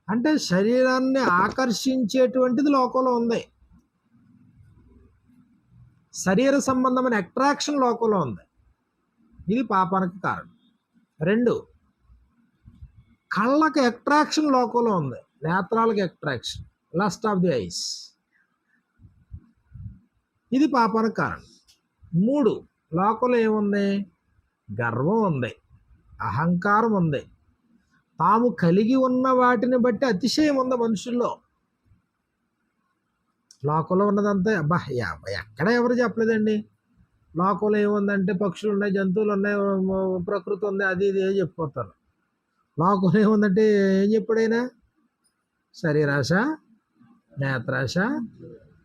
అంటే శరీరాన్ని ఆకర్షించేటువంటిది లోకంలో ఉంది. శరీర సంబంధమైన అట్రాక్షన్ లోకంలో ఉంది. ఇది పాపానికి కారణం. 2, కళ్ళకి అట్రాక్షన్ లోకంలో ఉంది. నేత్రాలకి attraction, lust of the eyes. ఇది పాపానికి కారణం. 3, లోకంలో ఏముంది? గర్వం ఉంది, అహంకారం ఉంది, తాము కలిగి ఉన్న వాటిని బట్టి అతిశయం ఉంది మనుషుల్లో. లోకంలో ఉన్నదంతా అబ్బా ఎక్కడ ఎవరు చెప్పలేదండి. లోకంలో ఏముందంటే పక్షులు ఉన్నాయి, జంతువులు ఉన్నాయి, ప్రకృతి ఉంది, అది ఇది ఏం చెప్పిపోతారు. లోకంలో ఏముందంటే ఏం చెప్పాడైనా? శరీరాశ, నేత్రాశ,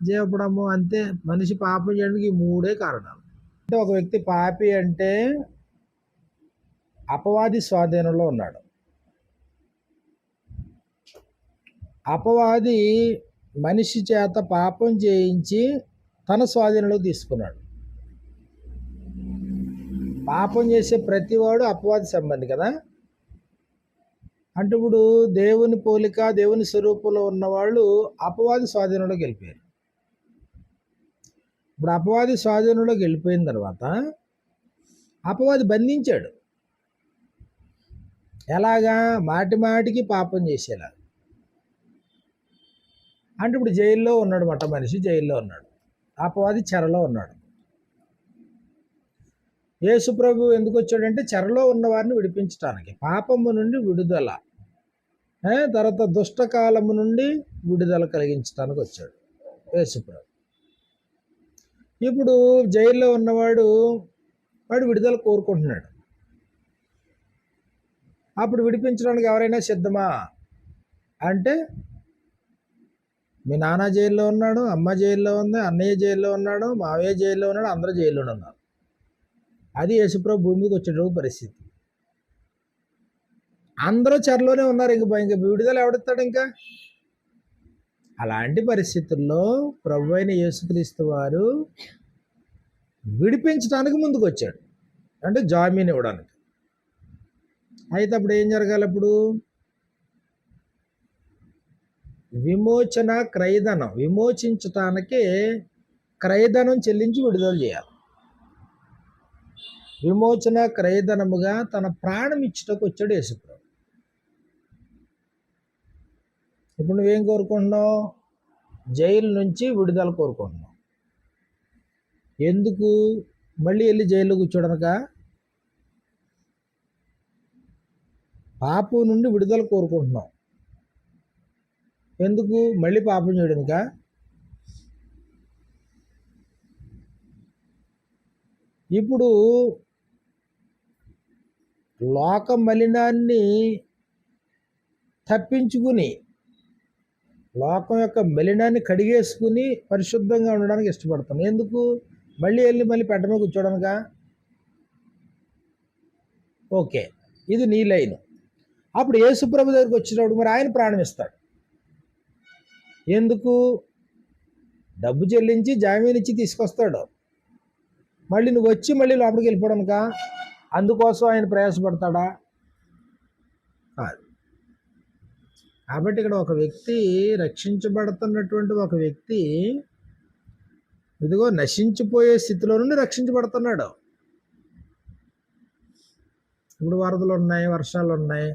జీవపడము. అంతే. మనిషి పాపం చేయడానికి ఈ 3 కారణాలు. అంటే ఒక వ్యక్తి పాపి అంటే అపవాది స్వాధీనంలో ఉన్నాడు. అపవాది మనిషి చేత పాపం చేయించి తన స్వాధీనంలో తీసుకున్నాడు. పాపం చేసే ప్రతివాడు అపవాది సంబంధి కదా. అంటే ఇప్పుడు దేవుని పోలిక, దేవుని స్వరూపంలో ఉన్నవాళ్ళు అపవాది స్వాధీనంలోకి వెళ్ళిపోయారు. ఇప్పుడు అపవాది స్వాధీనంలోకి వెళ్ళిపోయిన తర్వాత అపవాది బంధించాడు. ఎలాగా? మాటి మాటికి పాపం చేసేలా. అంటే ఇప్పుడు జైల్లో ఉన్నాడు మాట. మనిషి జైల్లో ఉన్నాడు, అపవాది చెరలో ఉన్నాడు. యేసు ప్రభు ఎందుకు వచ్చాడంటే చెరలో ఉన్న వారిని విడిపించడానికి, పాపము నుండి విడుదల, తర్వాత దుష్టకాలము నుండి విడుదల కలిగించడానికి వచ్చాడు యేసు ప్రభు. ఇప్పుడు జైల్లో ఉన్నవాడు విడుదల కోరుకుంటున్నాడు. అప్పుడు విడిపించడానికి ఎవరైనా సిద్ధమా అంటే, మీ నాన్న జైల్లో ఉన్నాడు, అమ్మ జైల్లో ఉంది, అన్నయ్య జైల్లో ఉన్నాడు, మావయ్య జైల్లో ఉన్నాడు, అందరూ జైల్లోనే ఉన్నారు. అది యేసుప్రభు భూమి మీదకి వచ్చేటప్పుడు పరిస్థితి. అందరూ చెరలోనే ఉన్నారు. ఇంక విడుదల ఎవడెత్తాడు? ఇంకా అలాంటి పరిస్థితుల్లో ప్రభు అయిన యేసుక్రీస్తు వారు విడిపించడానికి ముందుకు వచ్చాడు, అంటే జామీన్ ఇవ్వడానికి. అయితే అప్పుడు ఏం జరగాలి? అప్పుడు విమోచన, క్రయధనం, విమోచించటానికి క్రయధనం చెల్లించి విడుదల చేయాలి. విమోచన క్రయధనముగా తన ప్రాణం ఇచ్చుటకు వచ్చాడు యేసుప్రభు. ఇప్పుడు నువ్వేం కోరుకుంటున్నావు? జైలు నుంచి విడుదల కోరుకుంటున్నావు. ఎందుకు? మళ్ళీ వెళ్ళి జైల్లో కూర్చోడనక? పాపం నుండి విడుదల కోరుకుంటున్నావు. ఎందుకు? మళ్ళీ పాపం చేయడానిక? ఇప్పుడు లోక మలినాన్ని తప్పించుకుని, లోకం యొక్క మలినాన్ని కడిగేసుకుని పరిశుద్ధంగా ఉండడానికి ఇష్టపడతాను. ఎందుకు? మళ్ళీ పెట్టమే కూర్చోడానిక? ఓకే, ఇది నీ లైన్. అప్పుడు యేసుప్రభు దగ్గరికి వచ్చినప్పుడు మరి ఆయన ప్రాణం ఇస్తాడు. ఎందుకు? డబ్బు చెల్లించి జామీన్ ఇచ్చి తీసుకొస్తాడు. మళ్ళీ నువ్వు వచ్చి మళ్ళీ లోపలికి వెళ్ళిపోవడానిక? అందుకోసం ఆయన ప్రయాసపడతాడా? కాదు. కాబట్టి ఇక్కడ ఒక వ్యక్తి, రక్షించబడుతున్నటువంటి ఒక వ్యక్తి ఇదిగో నశించిపోయే స్థితిలో నుండి రక్షించబడుతున్నాడు. ఇప్పుడు వరదలు ఉన్నాయి, వర్షాలు ఉన్నాయి,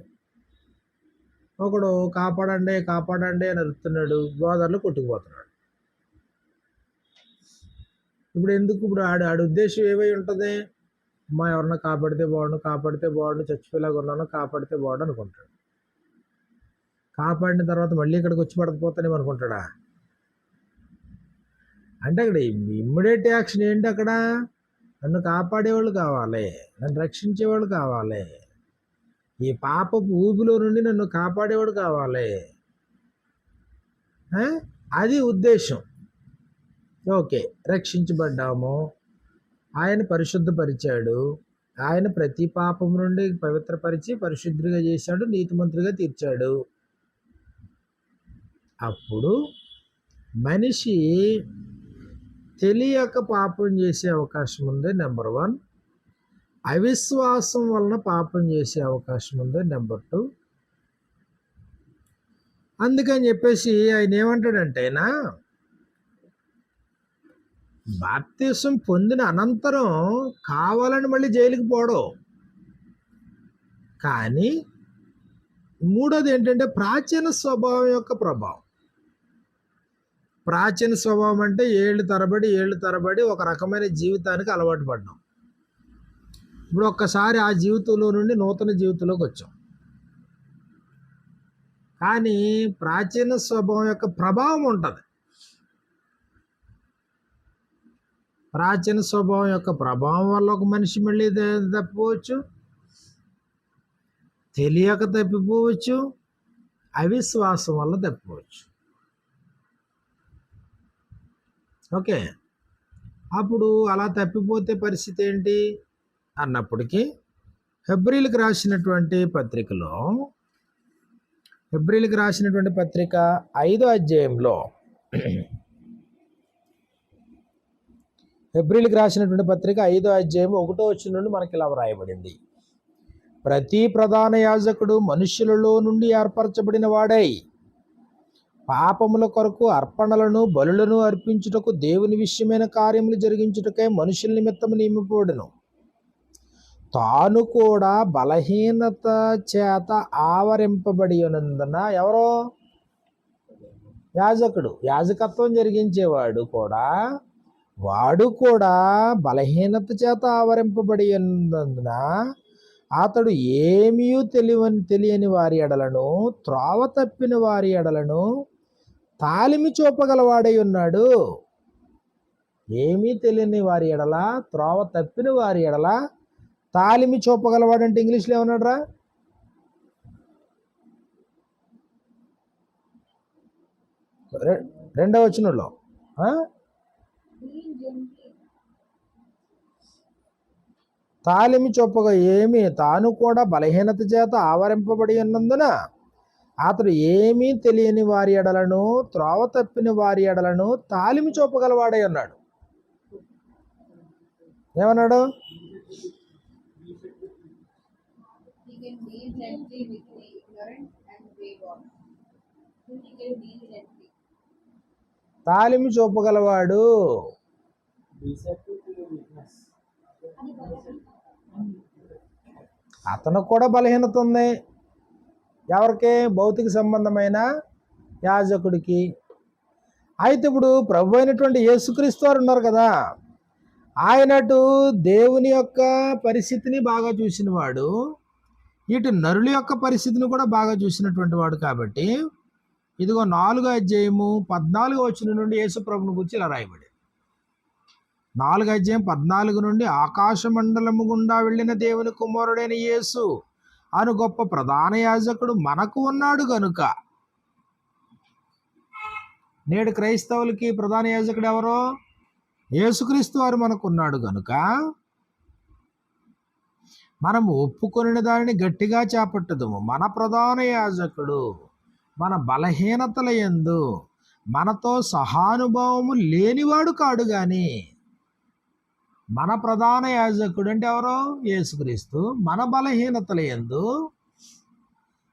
ఒకడు కాపాడండి కాపాడండి అని అరుస్తున్నాడు, గోదావరిలో కొట్టుకుపోతున్నాడు. ఇప్పుడు ఎందుకు? ఇప్పుడు ఆడి ఉద్దేశం ఏమై ఉంటుంది? అమ్మా ఎవరన్నా కాపాడితే బాగుండు, చచ్చిపోయేలాగా ఉన్నాను, కాపాడితే బాగుండు అనుకుంటాడు. కాపాడిన తర్వాత మళ్ళీ ఇక్కడికి వచ్చి పడకపోతానేమో అనుకుంటాడా? అంటే అక్కడ ఇమ్మీడియట్ యాక్షన్ ఏంటి? అక్కడ నన్ను కాపాడేవాళ్ళు కావాలి, నన్ను రక్షించేవాళ్ళు కావాలి, ఈ పాపపు ఊబిలో నుండి నన్ను కాపాడేవాడు కావాలి. అది ఉద్దేశం. ఓకే, రక్షించబడ్డాము, ఆయన పరిశుద్ధపరిచాడు, ఆయన ప్రతి పాపం నుండి పవిత్రపరిచి పరిశుద్ధిగా చేశాడు, నీతిమంతుడిగా తీర్చాడు. అప్పుడు మనిషి తెలియక పాపం చేసే అవకాశం ఉంది, నెంబర్ 1. అవిశ్వాసం వలన పాపం చేసే అవకాశం ఉంది, నెంబర్ 2. అందుకని చెప్పేసి ఆయన ఏమంటాడంటేనా, బాప్తిసం పొందిన అనంతరం కావాలని మళ్ళీ జైలుకి పోవడం. కానీ మూడోది ఏంటంటే ప్రాచీన స్వభావం యొక్క ప్రభావం. ప్రాచీన స్వభావం అంటే ఏళ్ళు తరబడి ఒక రకమైన జీవితానికి అలవాటు పడ్డాం. ఇప్పుడు ఒక్కసారి ఆ జీవితంలో నుండి నూతన జీవితంలోకి వచ్చాం. కానీ ప్రాచీన స్వభావం యొక్క ప్రభావం ఉంటుంది. ప్రాచీన స్వభావం యొక్క ప్రభావం వల్ల ఒక మనిషి మళ్ళీ తప్పిపోవచ్చు, తెలియక తప్పిపోవచ్చు, అవిశ్వాసం వల్ల తప్పిపోవచ్చు. ఓకే, అప్పుడు అలా తప్పిపోతే పరిస్థితి ఏంటి అన్నప్పటికీ హెబ్రీలకు రాసినటువంటి పత్రికలో, హెబ్రీలకు రాసినటువంటి పత్రిక 5వ అధ్యాయంలో, హెబ్రీలకు రాసినటువంటి పత్రిక 5వ అధ్యాయం 1వ వచనం నుండి మనకి ఇలా వ్రాయబడింది. ప్రతి ప్రధాన యాజకుడు మనుష్యులలో నుండి ఏర్పరచబడిన వాడై పాపముల కొరకు అర్పణలను బలులను అర్పించుటకు దేవుని విషయమైన కార్యములు జరిగించుటకై మనుషుల నిమిత్తము నియమింపబడును. తాను కూడా బలహీనత చేత ఆవరింపబడి ఉన్నందున, ఎవరో యాజకుడు, యాజకత్వం జరిగించేవాడు కూడా, వాడు కూడా బలహీనత చేత ఆవరింపబడి ఉన్నందున అతడు ఏమీ తెలియని వారి ఎడలను, త్రోవ తప్పిన వారి ఎడలను తాలిమి చూపగలవాడై ఉన్నాడు. ఏమీ తెలియని వారి ఎడల, త్రోవ తప్పిన వారి ఎడల తాలిమి చూపగలవాడంటే ఇంగ్లీష్లో ఏమన్నాడు రా? రెండవ వచనంలో తాలిమి చొప్పగా ఏమి, తాను కూడా బలహీనత చేత ఆవరింపబడి ఉన్నందున అతడు ఏమీ తెలియని వారి ఎడలను, త్రోవ తప్పిన వారి ఎడలను తాలిమి చూపగలవాడై ఉన్నాడు. ఏమన్నాడు? తాలిమి చూపగలవాడు. అతను కూడా బలహీనత ఉంది. ఎవరికి? భౌతిక సంబంధమైన యాజకుడికి. అయితే ఇప్పుడు ప్రభు అయినటువంటి యేసుక్రీస్తు వారు ఉన్నారు కదా, ఆయనటు దేవుని యొక్క పరిస్థితిని బాగా చూసినవాడు, ఇటు నరుల యొక్క పరిస్థితిని కూడా బాగా చూసినటువంటి వాడు. కాబట్టి ఇదిగో 4వ అధ్యాయము 14వ వచనం నుండి యేసు ప్రభుని గురించి ఇలా రాయబడి, 4వ అధ్యాయం 14 నుండి, ఆకాశ మండలము గుండా వెళ్ళిన దేవుని కుమారుడైన యేసు అను గొప్ప ప్రధాన యాజకుడు మనకు ఉన్నాడు గనుక. నేడు క్రైస్తవులకి ప్రధాన యాజకుడు ఎవరో? యేసుక్రీస్తు వారు మనకు ఉన్నాడు గనుక మనం ఒప్పుకొనిన దానిని గట్టిగా చేపట్టుదుము. మన ప్రధాన యాజకుడు మన బలహీనతల యందు మనతో సహానుభావము లేనివాడు కాడు గాని. మన ప్రధాన యాజకుడు అంటే ఎవరో? యేసుక్రీస్తు. మన బలహీనతల యందు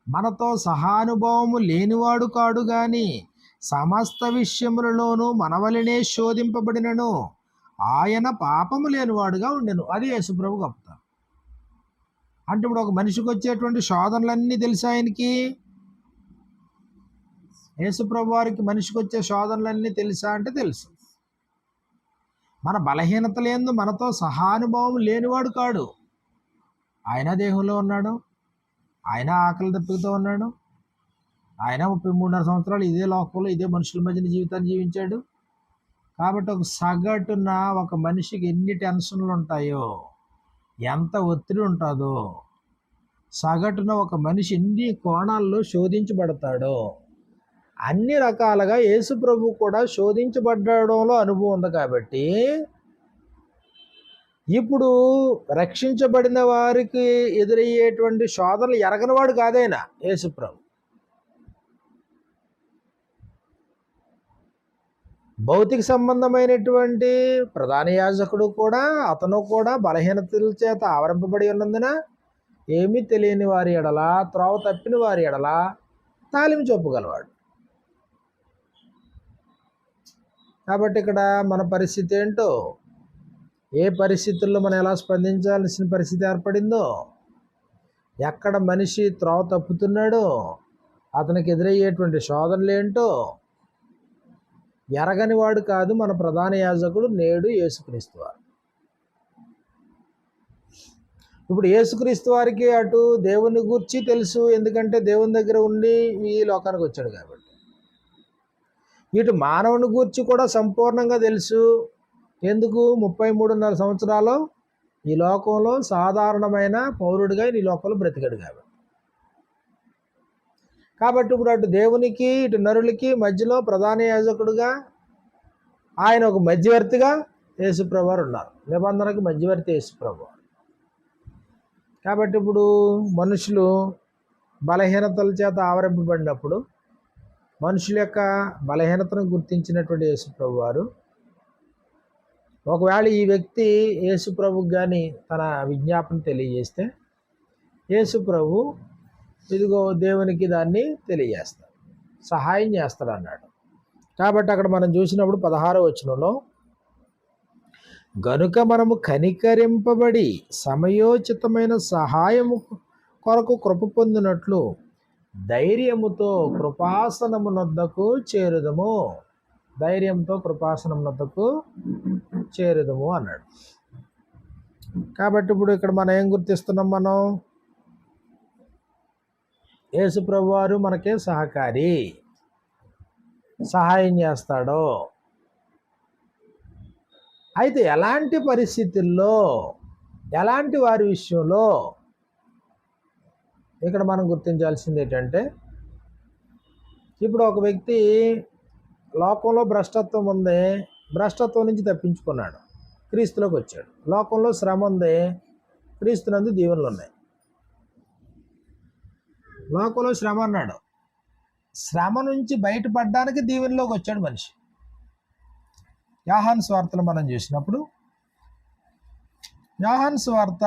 మనతో సహానుభావము లేనివాడు కాడు గాని సమస్త విషయములలోనూ మనవలనే శోధింపబడినను ఆయన పాపము లేనివాడుగా ఉండెను. అది యేసుప్రభు గొప్పతనం. అంటే ఇప్పుడు ఒక మనిషికి వచ్చేటువంటి శోధనలన్నీ తెలుసు ఆయనకి. యేసుప్రభు వారికి మనిషికి వచ్చే శోధనలన్నీ తెలుసా అంటే తెలుసు. మన బలహీనతలందు మనతో సహానుభావం లేనివాడు కాడు. ఆయన దేహంలో ఉన్నాడు, ఆయన ఆకలి దప్పికతో ఉన్నాడు, ఆయన 33.5 సంవత్సరాలు ఇదే లోకంలో ఇదే మనుషుల మధ్యన జీవితాన్ని జీవించాడు. కాబట్టి ఒక సగటున ఒక మనిషికి ఎన్ని టెన్షన్లు ఉంటాయో, ఎంత ఒత్తిడి ఉంటుందో, సగటున ఒక మనిషి ఎన్ని కోణాల్లో శోధించబడతాడో, అన్ని రకాలుగా యేసు ప్రభు కూడా శోధించబడడంలో అనుభవం ఉంది. కాబట్టి ఇప్పుడు రక్షించబడిన వారికి ఎదురయ్యేటువంటి శోధనలు ఎరగనివాడు కాదైనా యేసు ప్రభు. భౌతిక సంబంధమైనటువంటి ప్రధాన యాజకుడు కూడా, అతను కూడా బలహీనతల చేత ఆవరింపబడి ఉన్నందున ఏమీ తెలియని వారి ఎడల, త్రోవ తప్పిన వారి ఎడల తాలిమి చూపగలవాడు. కాబట్టి ఇక్కడ మన పరిస్థితి ఏంటో, ఏ పరిస్థితుల్లో మనం ఎలా స్పందించాల్సిన పరిస్థితి ఏర్పడిందో, ఎక్కడ మనిషి త్రోవ తప్పుతున్నాడో, అతనికి ఎదురయ్యేటువంటి శోధనలు ఏంటో ఎరగని వాడు కాదు మన ప్రధాన యాజకుడు నేడు యేసుక్రీస్తు వారు. ఇప్పుడు యేసుక్రీస్తు వారికి అటు దేవుని గూర్చి తెలుసు, ఎందుకంటే దేవుని దగ్గర ఉండి ఈ లోకానికి వచ్చాడు కాబట్టి. ఇటు మానవుని గూర్చి కూడా సంపూర్ణంగా తెలుసు, ఎందుకు 33.5 సంవత్సరాలు ఈ లోకంలో సాధారణమైన పౌరుడిగా ఈ లోకంలో బ్రతికాడు కాబట్టి ఇప్పుడు అటు దేవునికి ఇటు నరులకి మధ్యలో ప్రధాన యాజకుడుగా ఆయన ఒక మధ్యవర్తిగా యేసుప్రభు ఉన్నారు. నిబంధనకు మధ్యవర్తి యేసుప్రభు. కాబట్టి ఇప్పుడు మనుషులు బలహీనతల చేత ఆవరింపబడినప్పుడు మనుషుల యొక్క బలహీనతను గుర్తించినటువంటి యేసుప్రభు వారు, ఒకవేళ ఈ వ్యక్తి యేసుప్రభుకి కానీ తన విజ్ఞాపన తెలియజేస్తే యేసుప్రభు ఇదిగో దేవునికి దాన్ని తెలియజేస్తాడు, సహాయం చేస్తాడు అన్నాడు. కాబట్టి అక్కడ మనం చూసినప్పుడు 16వ వచనంలో, గనుక మనము కనికరింపబడి సమయోచితమైన సహాయము కొరకు కృప పొందినట్లు ధైర్యముతో కృపాసనమునొద్దకు చేరుదము, ధైర్యంతో కృపాసనమునొద్దకు చేరుదము అన్నాడు. కాబట్టి ఇప్పుడు ఇక్కడ మనం ఏం గుర్తిస్తున్నాం, మనం యేసుప్రభు వారు మనకే సహకారి, సహాయం చేస్తాడు. అయితే ఎలాంటి పరిస్థితుల్లో, ఎలాంటి వారి విషయంలో ఇక్కడ మనం గుర్తించాల్సింది ఏంటంటే, ఇప్పుడు ఒక వ్యక్తి లోకంలో భ్రష్టత్వం ఉంది, భ్రష్టత్వం నుంచి తప్పించుకున్నాడు, క్రీస్తులోకి వచ్చాడు. లోకంలో శ్రమ ఉంది, క్రీస్తునందు దీవెనలు ఉన్నాయి. లోకంలో శ్రమ అన్నాడు, శ్రమ నుంచి బయటపడడానికి దీవెనలోకి వచ్చాడు మనిషి. యోహాను సువార్తలో మనం చూసినప్పుడు, యోహాను సువార్త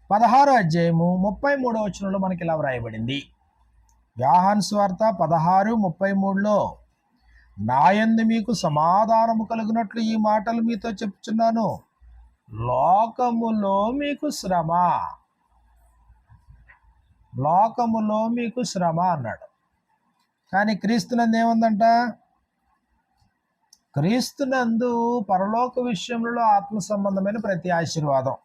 16వ అధ్యాయము 33వ వచనంలో మనకి ఇలా వ్రాయబడింది. యోహాను సువార్త 16:33లో, నాయందు మీకు సమాధానము కలుగునట్లు ఈ మాటలు మీతో చెప్తున్నాను, లోకములో మీకు శ్రమ, లోకములో మీకు శ్రమ అన్నాడు. కానీ క్రీస్తునందు ఏముందంట, క్రీస్తునందు పరలోక విషయంలో ఆత్మ సంబంధమైన ప్రతి ఆశీర్వాదం.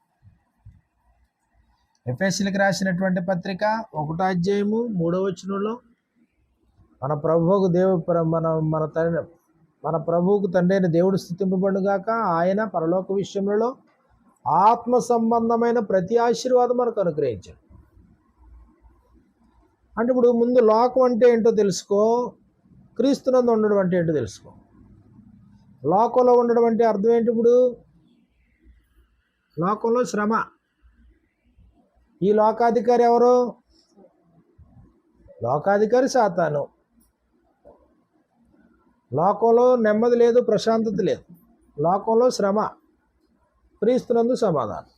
ఎఫెసీయులకు రాసినటువంటి పత్రిక 1వ అధ్యాయము 3వ వచనంలో, మన ప్రభువుకు మన ప్రభువుకు తండ్రి అయిన దేవుడు స్తుతింపబడుగాక, ఆయన పరలోక విషయంలో ఆత్మ సంబంధమైన ప్రతి ఆశీర్వాదం మనకు అనుగ్రహించాడు. అంటే ఇప్పుడు ముందు లోకం అంటే ఏంటో తెలుసుకో, క్రీస్తునందు ఉండడం అంటే ఏంటో తెలుసుకో. లోకంలో ఉండడం అంటే అర్థం ఏంటి? ఇప్పుడు లోకంలో శ్రమ. ఈ లోకాధికారి ఎవరు? లోకాధికారి సాతాను. లోకంలో నెమ్మది లేదు, ప్రశాంతత లేదు, లోకంలో శ్రమ, క్రీస్తునందు సమాధానం.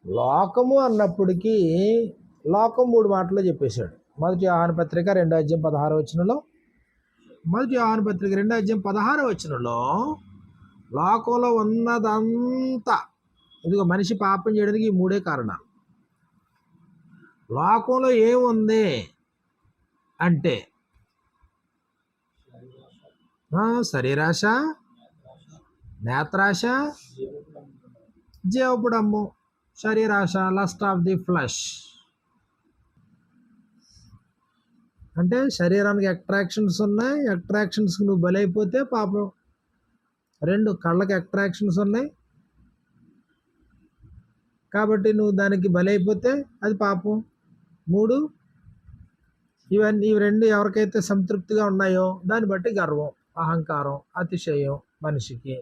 లోకము అన్నప్పటికీ లోకం 3 మాటల్లో చెప్పేశాడు. మొదటి యోహాను పత్రిక 2వ అధ్యాయం 16వ వచనంలో, మొదటి యోహాను పత్రిక 2వ అధ్యాయం 16వ వచనంలో, లోకంలో ఉన్నదంతా ఇదిగో మనిషి పాపం చేయడానికి ఈ 3 కారణాలు. లోకంలో ఏముంది అంటే శరీరాశ, నేత్రాశ, జీవపుడమ్ము. శరీరాశ, లస్ట్ ఆఫ్ ది ఫ్లష్ అంటే శరీరానికి అట్రాక్షన్స్ ఉన్నాయి, అట్రాక్షన్స్కి నువ్వు బలైపోతే పాపం. 2 కళ్ళకి అట్రాక్షన్స్ ఉన్నాయి కాబట్టి నువ్వు దానికి బలైపోతే అది పాపం. 3 ఇవన్నీ 2 ఎవరికైతే సంతృప్తిగా ఉన్నాయో దాన్ని బట్టి గర్వం, అహంకారం, అతిశయం మనిషికి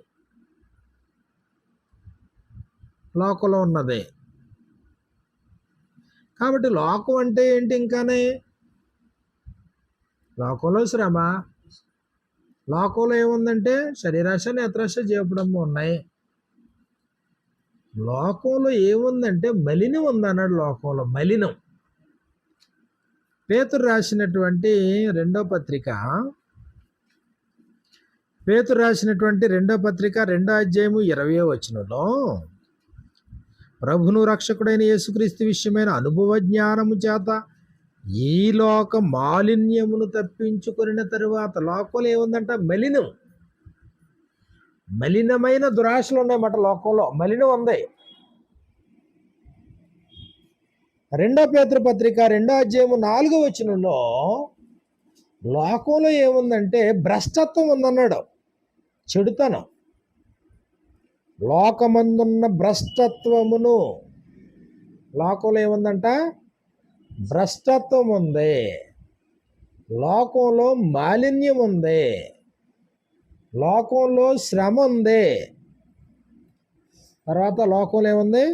లోకంలో ఉన్నదే. కాబట్టి లోకం అంటే ఏంటి? ఇంకానే లోకంలో శ్రమ. లోకంలో ఏముందంటే శరీరాశ, నేత్రాశ, జీవపుడమ్ము ఉన్నాయి. లోకంలో ఏముందంటే మలినం ఉందన్నాడు. లోకంలో మలినం. పేతురు రాసినటువంటి 2వ పత్రిక పేతురు రాసినటువంటి 2వ పత్రిక 2వ అధ్యాయము 20వ వచనంలో ప్రభును రక్షకుడైన యేసుక్రీస్తు విషయమైన అనుభవ జ్ఞానము చేత ఈ లోక మాలిన్యమును తప్పించుకొనిన తరువాత, లోకంలో ఏముందంట? మలినమైన దురాశలు ఉన్నాయన్నమాట. లోకంలో మలినం ఉంది. 2వ పేతురు పత్రిక 2వ అధ్యాయము 4వ వచనంలో లోకంలో ఏముందంటే భ్రష్టత్వం ఉందన్నాడు. చెడుతనం, లోకమందున్న భ్రష్టత్వమును. లోకంలో ఏముందంట? భ్రష్టత్వం ఉంది, లోకంలో మాలిన్యం ఉంది, లోకంలో శ్రమ ఉంది. తర్వాత లోకంలో ఏముంది?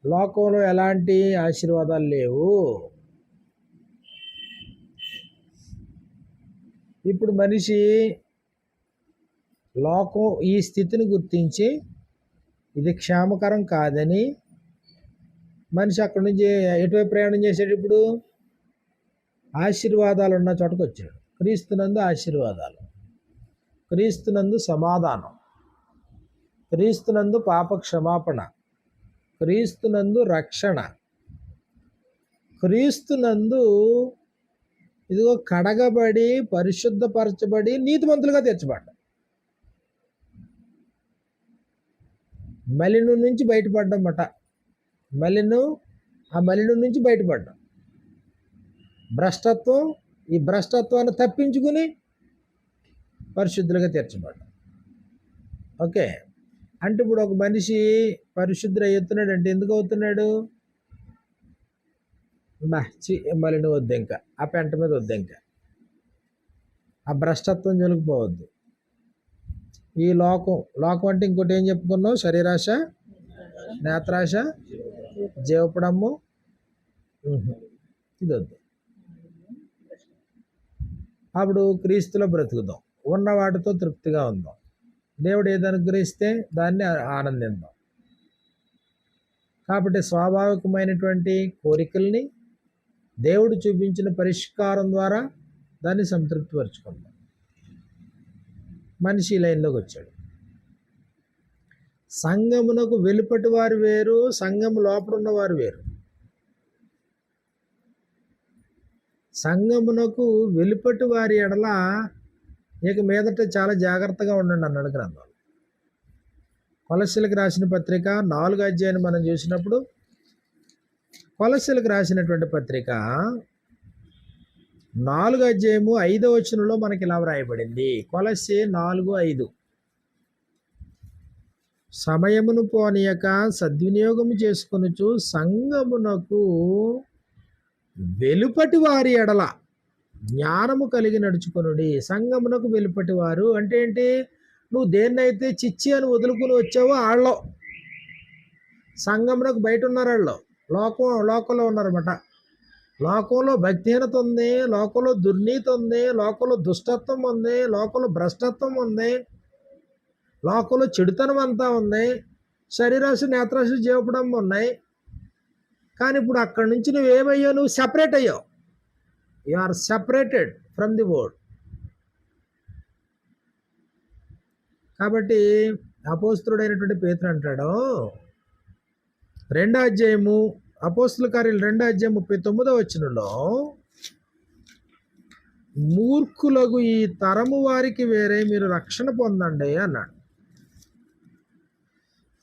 లోకంలో ఎలాంటి ఆశీర్వాదాలు లేవు. ఇప్పుడు మనిషి లోకం ఈ స్థితిని గుర్తించి ఇది క్షేమకరం కాదని మనిషి అక్కడి నుంచి ఎటువైపు ప్రయాణం చేసాడు? ఇప్పుడు ఆశీర్వాదాలు ఉన్న చోటకు వచ్చాడు. క్రీస్తునందు ఆశీర్వాదాలు, క్రీస్తునందు సమాధానం, క్రీస్తునందు పాప క్షమాపణ, క్రీస్తునందు రక్షణ, క్రీస్తునందు ఇదిగో కడగబడి పరిశుద్ధపరచబడి నీతిమంతులుగా తీర్చబడ్డ. మలినం నుంచి బయటపడ్డమాట. ఆ మలినం నుంచి బయటపడ్డాం. భ్రష్టత్వం, ఈ భ్రష్టత్వాన్ని తప్పించుకుని పరిశుద్ధులుగా తీర్చబడ్డాం. ఓకే, అంటే ఇప్పుడు ఒక మనిషి పరిశుద్ధులు అవుతున్నాడు అంటే ఎందుకు అవుతున్నాడు? మలిన వద్దు, ఇంకా ఆ పెంట మీద వద్దు, ఇంకా ఆ భ్రష్టత్వం జొలిగిపోవద్దు. ఈ లోకం అంటే ఇంకోటి ఏం చెప్పుకున్నావు? శరీరాశ, నేత్రాశ, జీవపడము, ఇది వద్దు. అప్పుడు క్రీస్తులో బ్రతుకుదాం, ఉన్న వాటితో తృప్తిగా ఉందాం, దేవుడు ఏది అనుగ్రహిస్తే దాన్ని ఆనందిద్దాం. కాబట్టి స్వాభావికమైనటువంటి కోరికల్ని దేవుడు చూపించిన పరిష్కారం ద్వారా దాన్ని సంతృప్తిపరుచుకుందాం. మనిషి లైన్లోకి వచ్చాడు. సంఘమునకు వెలుపటి వారు వేరు, సంఘము లోపల ఉన్నవారు వేరు. సంఘమునకు వెలుపటి వారి ఎడల ఇక మీదట చాలా జాగ్రత్తగా ఉండండి అన్నాడు గ్రంథం. కొలస్సీలకు రాసిన పత్రిక 4వ అధ్యాయాన్ని మనం చూసినప్పుడు, కొలస్సీలకు రాసినటువంటి పత్రిక 4వ అధ్యాయము 5వ వచనంలో మనకి ఇలా వ్రాయబడింది. కొలస్సీ 4:5, సమయమును పోనీయక సద్వినియోగము చేసుకొనుచు సంఘమునకు వెలుపటి వారి ఎడల జ్ఞానము కలిగి నడుచుకొనుడి. సంఘమునకు వెలుపటి వారు అంటే ఏంటి? నువ్వు దేన్నైతే చిచ్చి అని వదులుకుని వచ్చావో వాళ్ళలో, సంఘమునకు బయట ఉన్నారు వాళ్ళు, లోకంలో ఉన్నారన్నమాట. లోకంలో భక్తిహీనత ఉంది, లోకంలో దుర్నీతి ఉంది, లోకంలో దుష్టత్వం ఉంది, లోకంలో భ్రష్టత్వం ఉంది, లోకంలో చెడుతనం అంతా ఉంది, శరీరాశ, నేత్రాశ, జీవపడం ఉన్నాయి. కానీ ఇప్పుడు అక్కడి నుంచి నువ్వేమయ్యావు? నువ్వు సెపరేట్ అయ్యావు. You are separated from the world. కాబట్టి అపోస్తలుడైనటువంటి పేతురు అంటాడు, 2వ అధ్యాయము అపోస్తల కార్యాలు 2వ అధ్యాయం 39వ వచనంలో, మూర్ఖులకు ఈ తరము వారికి వేరే మీరు రక్షణ పొందండి అన్నాడు.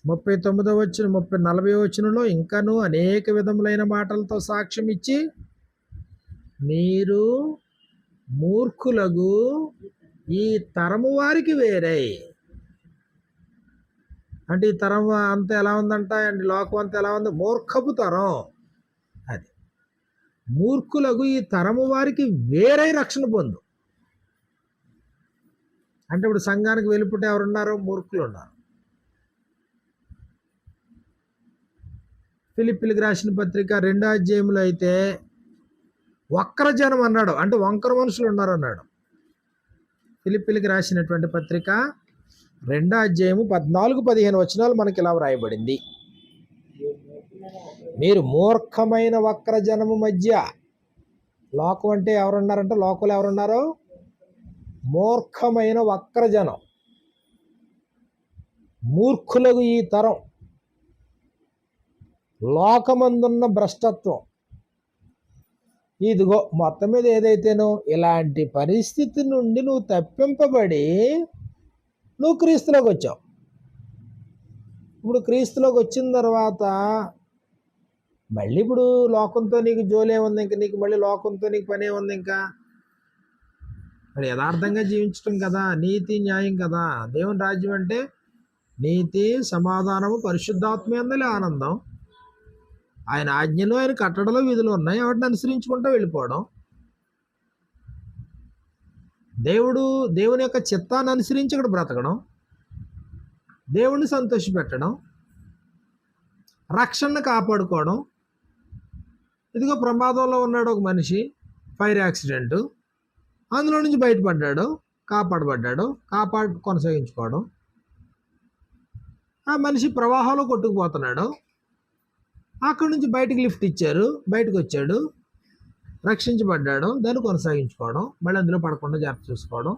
39వ వచనం 40వ వచనంలో ఇంకను అనేక విధములైన మాటలతో సాక్ష్యం ఇచ్చి, మీరు మూర్ఖులకు ఈ తరము వారికి వేరే. అంటే ఈ తరం అంతా ఎలా ఉందంట అండి? లోకం అంతా ఎలా ఉంది? మూర్ఖపు తరం. అది మూర్ఖులకు ఈ తరము వారికి వేరే రక్షణ పొందు. అంటే ఇప్పుడు సంఘానికి వెలుపుట ఎవరున్నారు? మూర్ఖులు ఉన్నారు. ఫిలిప్పీలకు రాసిన పత్రిక 2వ అధ్యాయంలో అయితే వక్ర జనం అన్నాడు, అంటే వంకర మనుషులు ఉన్నారు అన్నాడు. ఫిలిప్పీలకు రాసినటువంటి పత్రిక 2వ అధ్యాయము 14-15 వచనాలు మనకి ఇలా వ్రాయబడింది. మీరు మూర్ఖమైన వక్రజనము మధ్య. లోకం అంటే ఎవరున్నారంటే, లోకంలో ఎవరున్నారు? మూర్ఖమైన వక్రజనం, మూర్ఖులకు ఈ తరం, లోకమందున్న భ్రష్టత్వం. ఇదిగో మొత్తం మీద ఏదైతేనో ఇలాంటి పరిస్థితి నుండి నువ్వు తప్పింపబడి నువ్వు క్రీస్తులోకి వచ్చావు. ఇప్పుడు క్రీస్తులోకి వచ్చిన తర్వాత మళ్ళీ ఇప్పుడు లోకంతో నీకు జోలే ఉంది, ఇంకా నీకు మళ్ళీ లోకంతో నీకు పనే ఉంది. ఇంకా మరి యథార్థంగా జీవించటం కదా, నీతి న్యాయం కదా. దేవుని రాజ్యం అంటే నీతి, సమాధానము, పరిశుద్ధాత్మ అందలే ఆనందం. ఆయన ఆజ్ఞలు, ఆయన కట్టడలో విధులు ఉన్నాయి, వాటిని అనుసరించుకుంటూ వెళ్ళిపోవడం. దేవుని యొక్క చిత్తాన్ని అనుసరించి ఇక్కడ బ్రతకడం, దేవుణ్ణి సంతోషపెట్టడం, రక్షణను కాపాడుకోవడం. ఇదిగో ప్రమాదంలో ఉన్నాడు ఒక మనిషి, ఫైర్ యాక్సిడెంట్, అందులో నుంచి బయటపడ్డాడు, కాపాడబడ్డాడు, కొనసాగించుకోవడం. ఆ మనిషి ప్రవాహంలో కొట్టుకుపోతున్నాడు, అక్కడి నుంచి బయటికి లిఫ్ట్ ఇచ్చారు, బయటకు వచ్చాడు, రక్షించబడ్డాడు, దాన్ని కొనసాగించుకోవడం, మళ్ళీ అందులో పడకుండా జాగ్రత్త చూసుకోవడం.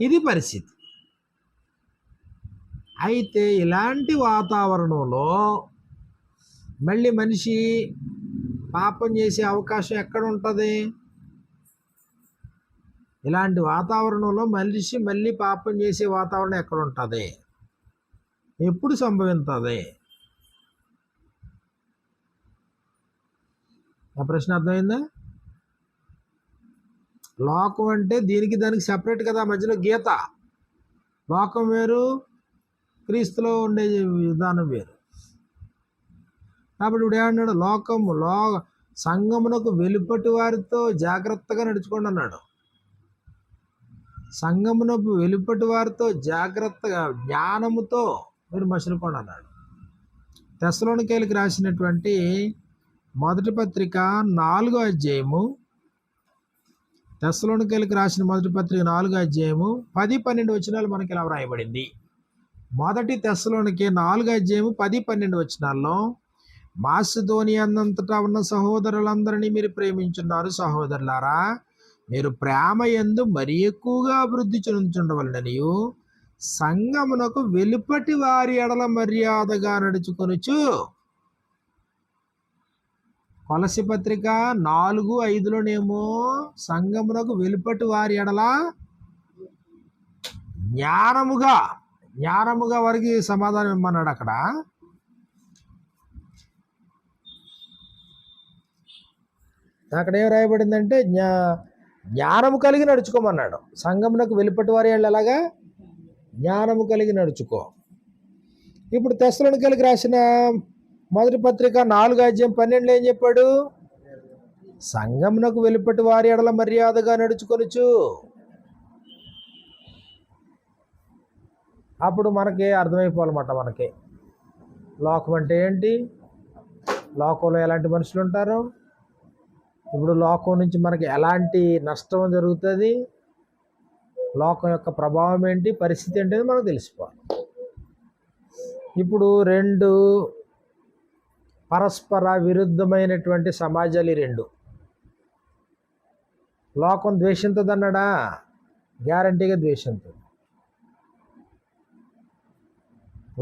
ఇది పరిస్థితి. అయితే ఇలాంటి వాతావరణంలో మళ్ళీ మనిషి పాపం చేసే అవకాశం ఎక్కడ ఉంటుంది? ఇలాంటి వాతావరణంలో మనిషి మళ్ళీ పాపం చేసే వాతావరణం ఎక్కడ ఉంటుంది? ఎప్పుడు సంభవిస్తుంది? ఆ ప్రశ్న అర్థమైందా? లోకం అంటే దీనికి దానికి సెపరేట్ కదా, మధ్యలో గీత. లోకం వేరు, క్రీస్తులో ఉండే విధానం వేరు. కాబట్టి ఇప్పుడు ఏమన్నాడు? సంఘమునకు వెలుపటి వారితో జాగ్రత్తగా నడుచుకోండి అన్నాడు. సంఘమునకు వెలుపటి వారితో జాగ్రత్తగా జ్ఞానముతో మీరు మసులుకోండి అన్నాడు. తెస్సలోనికైలకు రాసినటువంటి మొదటి పత్రిక 4వ అధ్యాయము, తెస్సలోనికైలకు రాసిన మొదటి పత్రిక 4వ అధ్యాయము 10-12 వచనాలు మనకి ఇలా వ్రాయబడింది. మొదటి తెస్సలోనికే 4వ అధ్యాయము 10-12 వచనాల్లో, మాసిదోనియా అంతటా ఉన్న సహోదరులందరినీ మీరు ప్రేమించున్నారు. సహోదరులారా, మీరు ప్రేమ యందు మరి ఎక్కువగా అభివృద్ధి చెందుతుండవలననియు సంఘమునకు వెలుపటి వారి ఎడల మర్యాదగా నడుచుకొనుచు. కొలసి పత్రిక 4:5లోనేమో సంఘమునకు వెలుపటి వారి ఎడల జ్ఞానముగా వారికి సమాధానం ఇమ్మన్నాడు. అక్కడ ఏం రాయబడిందంటే జ్ఞానము కలిగి నడుచుకోమన్నాడు. సంఘమునకు వెలుపటి వారి ఎడల ఎలాగా? జ్ఞానము కలిగి నడుచుకో. ఇప్పుడు తెస్సలోనికైలకు రాసిన మొదటి పత్రిక 4వ అధ్యాయం 12 ఏం చెప్పాడు? సంఘమునకు వెలుపటి వారి ఎడల మర్యాదగా నడుచుకొనుచు. అప్పుడు మనకి అర్థమైపోవాలన్నమాట. మనకి లోకం అంటే ఏంటి, లోకంలో ఎలాంటి మనుషులు ఉంటారు, ఇప్పుడు లోకం నుంచి మనకి ఎలాంటి నష్టం జరుగుతుంది, లోకం యొక్క ప్రభావం ఏంటి, పరిస్థితి ఏంటి మనకు తెలిసిపోవాలి. ఇప్పుడు 2 పరస్పర విరుద్ధమైనటువంటి సమాజాలు. 2 లోకం ద్వేషించదు అన్నాడా? గ్యారంటీగా ద్వేషించదు.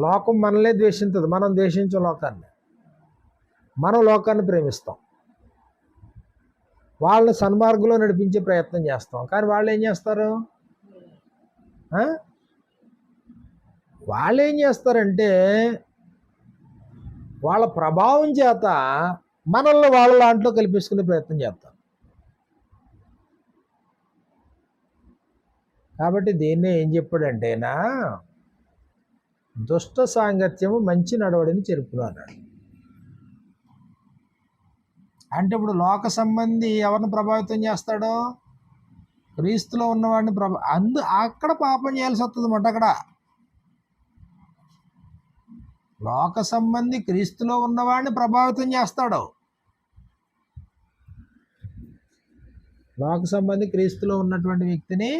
లోకం మనలే ద్వేషించదు, మనం ద్వేషించం లోకాన్ని. మనం లోకాన్ని ప్రేమిస్తాం, వాళ్ళని సన్మార్గంలో నడిపించే ప్రయత్నం చేస్తాం. కానీ వాళ్ళు ఏం చేస్తారు? వాళ్ళు ఏం చేస్తారంటే వాళ్ళ ప్రభావం చేత మనల్ని వాళ్ళ దాంట్లో కల్పించుకునే ప్రయత్నం చేస్తాం. కాబట్టి దీన్నే ఏం చెప్పాడంటేనా, దుష్ట సాంగత్యము మంచి నడవడిని చెరుపును అన్నాడు. అంటే ఇప్పుడు లోక సంబంధి ఎవరిని ప్రభావితం చేస్తాడో? క్రీస్తులో ఉన్నవాడిని అక్కడ పాపం చేయాల్సి వస్తుంది అన్నమాట. అక్కడ లోక సంబంధి క్రీస్తులో ఉన్నవాడిని ప్రభావితం చేస్తాడు. లోక సంబంధి క్రీస్తులో ఉన్నటువంటి వ్యక్తిని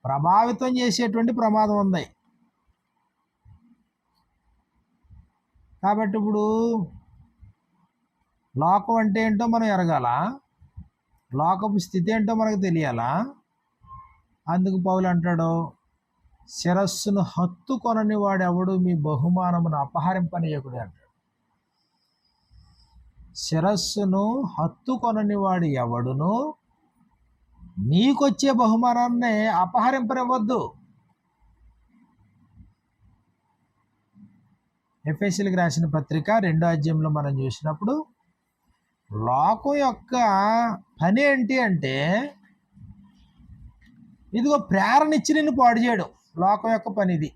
ప్రభావితం చేసేటువంటి ప్రమాదం ఉంది. కాబట్టి ఇప్పుడు లోకం అంటే ఏంటో మనం ఎరగాల, లోకపు స్థితి ఏంటో మనకు తెలియాలా. అందుకు పౌలు అంటాడు, శిరస్సును హత్తుకొనని వాడెవడు మీ బహుమానమును అపహరింపనీయకుడు అంటాడు. శిరస్సును హత్తుకొనని వాడు ఎవడును నీకొచ్చే బహుమానాన్ని అపహరింపనివ్వద్దు. ఎఫెసీయులకు రాసిన పత్రిక 2వ అధ్యాయంలో మనం చూసినప్పుడు లోకం యొక్క పని ఏంటి అంటే, ఇదిగో ప్రేరణ ఇచ్చి నిన్ను పాడు చేయడం లోకం యొక్క పని ఇది.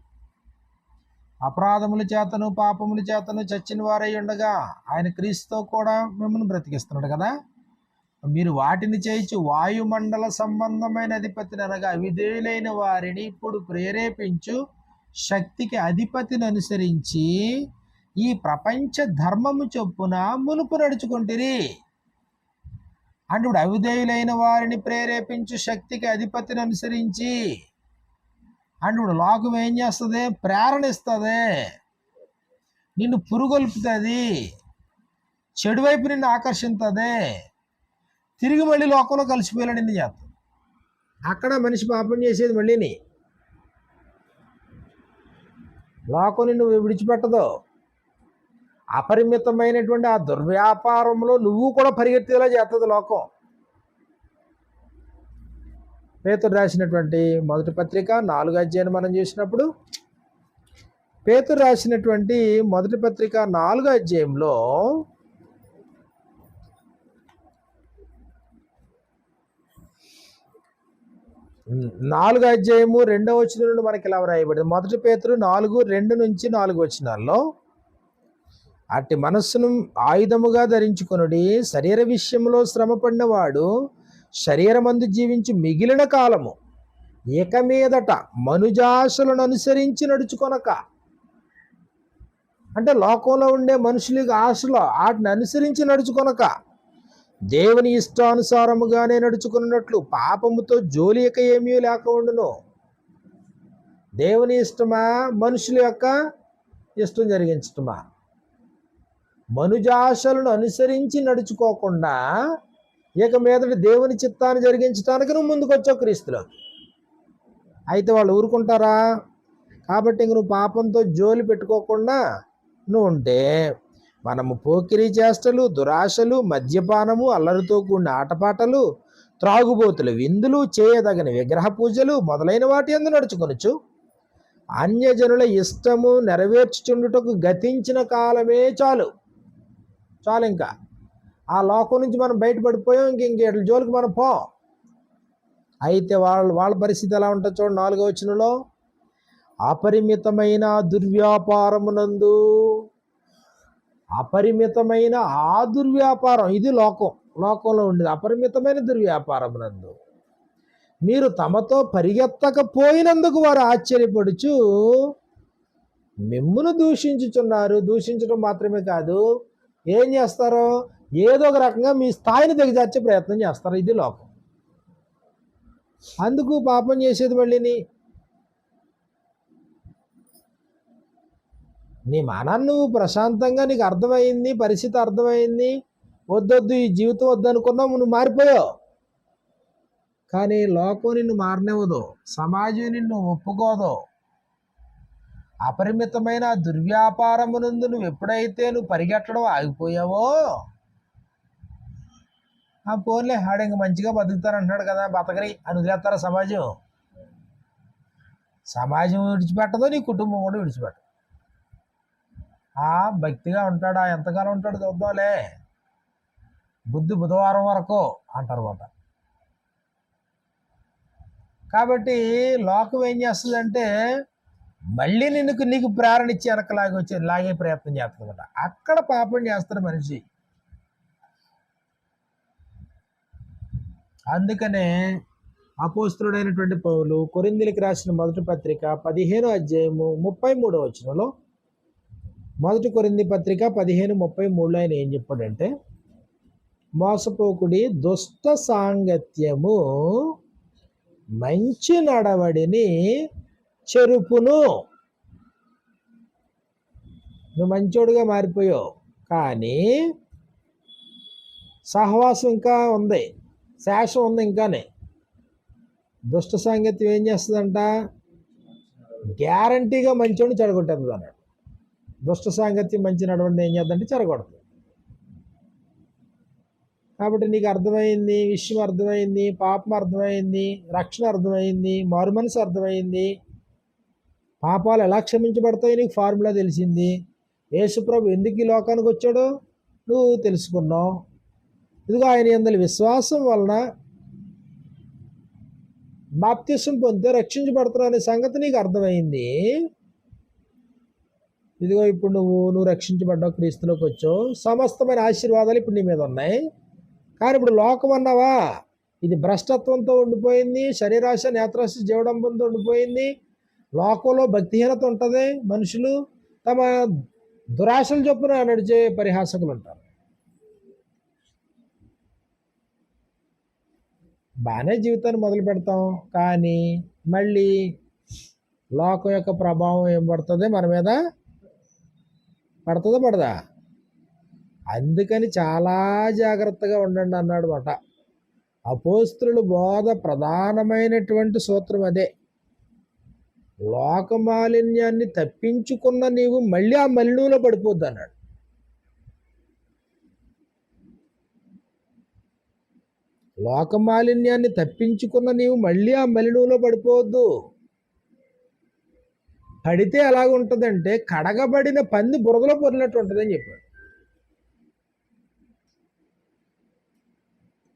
అపరాధముల చేతను పాపముల చేతను చచ్చిన వారై ఉండగా ఆయన క్రీస్తుతో కూడా మిమ్మల్ని బ్రతికిస్తున్నాడు కదా. మీరు వాటిని చేయించి వాయుమండల సంబంధమైన అధిపతిని అనగా అవిధేయులైన వారిని ఇప్పుడు ప్రేరేపించు శక్తికి అధిపతిని అనుసరించి ఈ ప్రపంచ ధర్మము చొప్పున మునుపు నడుచుకుంటురి. అంటే ఇప్పుడు అవిధేయులైన వారిని ప్రేరేపించు శక్తికి అధిపతిని అనుసరించి అంటే ఇప్పుడు లోకం ఏం చేస్తుంది? ప్రేరణ ఇస్తుంది, నిన్ను పురుగొల్పుతుంది, చెడు వైపు నిన్ను ఆకర్షిస్తుంది, తిరిగి మళ్ళీ లోకంలో కలిసిపోయేలా నిన్ను చేస్తుంది. అక్కడ మనిషి పాపం చేసేది మళ్ళీని. లోకం నిన్ను విడిచిపెట్టదు. అపరిమితమైనటువంటి ఆ దుర్వ్యాపారంలో నువ్వు కూడా పరిగెత్తేలా చేస్తుంది లోకం. పేతురు రాసినటువంటి మొదటి పత్రిక 4వ అధ్యాయాన్ని మనం చూసినప్పుడు, పేతురు రాసినటువంటి మొదటి పత్రిక 4వ అధ్యాయంలో 4వ అధ్యాయము 2వ వచనం నుండి మనకి ఇలా రాయబడింది. మొదటి పేతురు 4:2 నుంచి 4 వచనాల్లో, అట్టి మనస్సును ఆయుధముగా ధరించుకొనుడి, శరీర విషయంలో శ్రమపడిన వాడు శరీరమందు జీవించి మిగిలిన కాలము ఇక మీదట మనుజాశలను అనుసరించి నడుచుకొనక. అంటే లోకంలో ఉండే మనుషులకి ఆశలు వాటిని అనుసరించి నడుచుకొనక దేవుని ఇష్టానుసారముగానే నడుచుకున్నట్లు పాపముతో జోలియక ఏమీ లేక ఉండును. దేవుని ఇష్టమా, మనుషుల యొక్క ఇష్టం జరిగించటమా? మనుజాశలను అనుసరించి నడుచుకోకుండా ఇక మీదటి దేవుని చిత్తాన్ని జరిగించడానికి నువ్వు ముందుకు వచ్చావు క్రీస్తులో. అయితే వాళ్ళు ఊరుకుంటారా? కాబట్టి ఇంక నువ్వు పాపంతో జోలి పెట్టుకోకుండా నువ్వు ఉంటే మనము పోకిరీ చేష్టలు, దురాశలు, మద్యపానము, అల్లరితో కూడిన ఆటపాటలు, త్రాగుబోతులు, విందులు, చేయదగని విగ్రహ పూజలు మొదలైన వాటి యందు నడుచుకొనొచ్చు. అన్యజనుల ఇష్టము నెరవేర్చుచుండుటకు గతించిన కాలమే చాలు. ఇంకా ఆ లోకం నుంచి మనం బయటపడిపోయాం. ఇంకేట్ల జోలికి మనం పో. అయితే వాళ్ళ పరిస్థితి ఎలా ఉంటుంది చూడండి. 4వ వచనంలో, అపరిమితమైన దుర్వ్యాపారమునందు, అపరిమితమైన ఆ దుర్వ్యాపారం, ఇది లోకంలో ఉండేది. అపరిమితమైన దుర్వ్యాపారమునందు మీరు తమతో పరిగెత్తకపోయినందుకు వారు ఆశ్చర్యపడుచు మిమ్మును దూషించుచున్నారు. దూషించడం మాత్రమే కాదు, ఏం చేస్తారో ఏదో ఒక రకంగా మీ స్థాయిని దిగజార్చే ప్రయత్నం చేస్తారు. ఇది లోకం. అందుకు పాపం చేసేది మళ్ళీని. నీ మానాన్ని నువ్వు ప్రశాంతంగా, నీకు అర్థమైంది, పరిస్థితి అర్థమైంది, వద్దొద్దు ఈ జీవితం వద్దనుకున్నావు, నువ్వు మారిపోయావు. కానీ లోకం నిన్ను మారనివ్వదు, సమాజం నిన్ను ఒప్పుకోదు. అపరిమితమైన దుర్వ్యాపారమునందు నువ్వు ఎప్పుడైతే నువ్వు పరిగెట్టడం ఆగిపోయావో, ఆ పోన్లే ఆడు ఇంక మంచిగా బతుకుతారంటున్నాడు కదా, బతకరి అని వదిలేస్తారా సమాజం? సమాజం విడిచిపెట్టదో, నీ కుటుంబం కూడా విడిచిపెట్టదు. భక్తిగా ఉంటాడా, ఎంతకాలం ఉంటాడు చూద్దాంలే, బుధవారం వరకు అంటారు మాట. కాబట్టి లోకం ఏం చేస్తుందంటే మళ్ళీ నీకు ప్రేరణ ఇచ్చి వెనక లాగే ప్రయత్నం చేస్తుందన్నమాట. అక్కడ పాపం చేస్తాడు మనిషి. అందుకనే అపోస్తలుడైనటువంటి పౌలు కొరింథీయులకు రాసిన మొదటి పత్రిక 15వ అధ్యాయము 33వ వచనంలో, మొదటి కొరింథీ పత్రిక 15:33లో ఆయన ఏం చెప్పాడంటే, మోసపోకుడి, దుష్ట సాంగత్యము మంచి నడవడిని చెరుపును. నువ్వు మంచోడుగా మారిపోయావు, కానీ సహవాసం ఇంకా ఉంది, శేషం ఉంది ఇంకానే. దుష్ట సాంగత్యం ఏం చేస్తుందంట? గ్యారంటీగా మంచోడిని చెడగొట్టేస్తుంది అన్నాడు. దుష్ట సాంగత్యం మంచి నడవండి ఏం చేద్దంటే చెడగొడుతుంది. కాబట్టి నీకు అర్థమైంది, విషయం అర్థమైంది, పాపం అర్థమైంది, రక్షణ అర్థమైంది, మారుమనసు అర్థమైంది, పాపాలు ఎలా క్షమించబడతాయి నీకు ఫార్ములా తెలిసింది. యేసుప్రభు ఎందుకు ఈ లోకానికి వచ్చాడో నువ్వు తెలుసుకున్నావు. ఇదిగో ఆయన యందలి విశ్వాసం వలన బాప్తిసం పొందితే రక్షించబడుతున్నావు అనే సంగతి నీకు అర్థమైంది. ఇదిగో ఇప్పుడు నువ్వు రక్షించబడ్డావు, క్రీస్తులోకి వచ్చావు, సమస్తమైన ఆశీర్వాదాలు ఇప్పుడు నీ మీద ఉన్నాయి. కానీ ఇప్పుడు లోకం అన్నావా, ఇది భ్రష్టత్వంతో ఉండిపోయింది, శరీరాశ నేత్రాశ జీవడంబంతో ఉండిపోయింది. లోకంలో భక్తిహీనత ఉంటుంది, మనుషులు తమ దురాశలు చొప్పున నడిచే పరిహాసకులు ఉంటారు. బాగానే జీవితాన్ని మొదలు పెడతాం, కానీ మళ్ళీ లోకం యొక్క ప్రభావం ఏం పడుతుంది మన మీద? పడుతుందా పడదా? అందుకని చాలా జాగ్రత్తగా ఉండండి అన్నాడు మాట. అపోస్తుల బోధ ప్రధానమైనటువంటి సూత్రం అదే. లోకమాలిన్యాన్ని తప్పించుకున్న నీవు మళ్ళీ ఆ మలినంలో పడిపోద్ది అన్నాడు. లోకమాలిన్యాన్ని తప్పించుకున్న నీవు మళ్ళీ ఆ మలినంలో పడిపోవద్దు. పడితే ఎలాగుంటుందంటే కడగబడిన పంది బురదలో పొరినట్టు ఉంటుందని చెప్పాడు.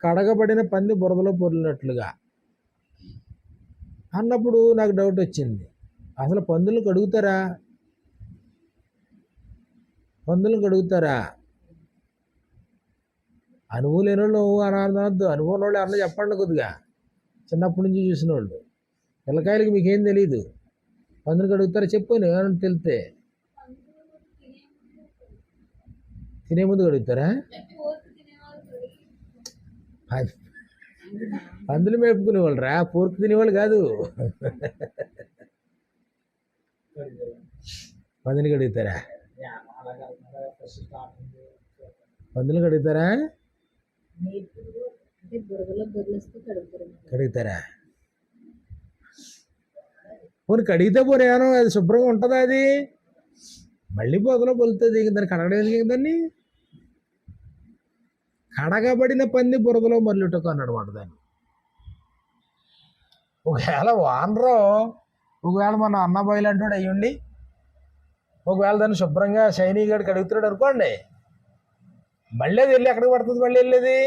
కడగబడిన పంది బురదలో పొరినట్లుగా అన్నప్పుడు నాకు డౌట్ వచ్చింది, అసలు పందులను కడుగుతారా? పందులను కడుగుతారా? అనుభవం లేని వాళ్ళు అనద్దు, అనుభవం వాళ్ళు అన్న చెప్పండి కొద్దిగా, చిన్నప్పటి నుంచి చూసిన వాళ్ళు. పిల్లకాయలకి మీకేం తెలీదు, పందులు కడుగుతారా చెప్పు, ఏమన్నా తెలితే. తినే ముందు కడుగుతారా? పందులు మేపుకునేవాళ్ళు రా, పూర్తి తినేవాళ్ళు కాదు. పందులు కడుగుతారా? పందులు కడుగుతారా? కడుగుతారా? పోనీ కడిగితే పోనేమో అది శుభ్రంగా ఉంటుందా? అది మళ్ళీ పొదలో పొలుతుంది, దాన్ని కడగడం దాన్ని. కడగబడిన పంది బురదలో మళ్ళుటకు అన్నాడు మాట దాన్ని. ఒకవేళ వానరు, ఒకవేళ మన అన్నబాయి లాంటి అయ్యండి, ఒకవేళ దాన్ని శుభ్రంగా షైనీగా కడుగుతున్నాడు అనుకోండి, మళ్ళీ అది వెళ్ళి ఎక్కడికి పడుతుంది? మళ్ళీ వెళ్ళేది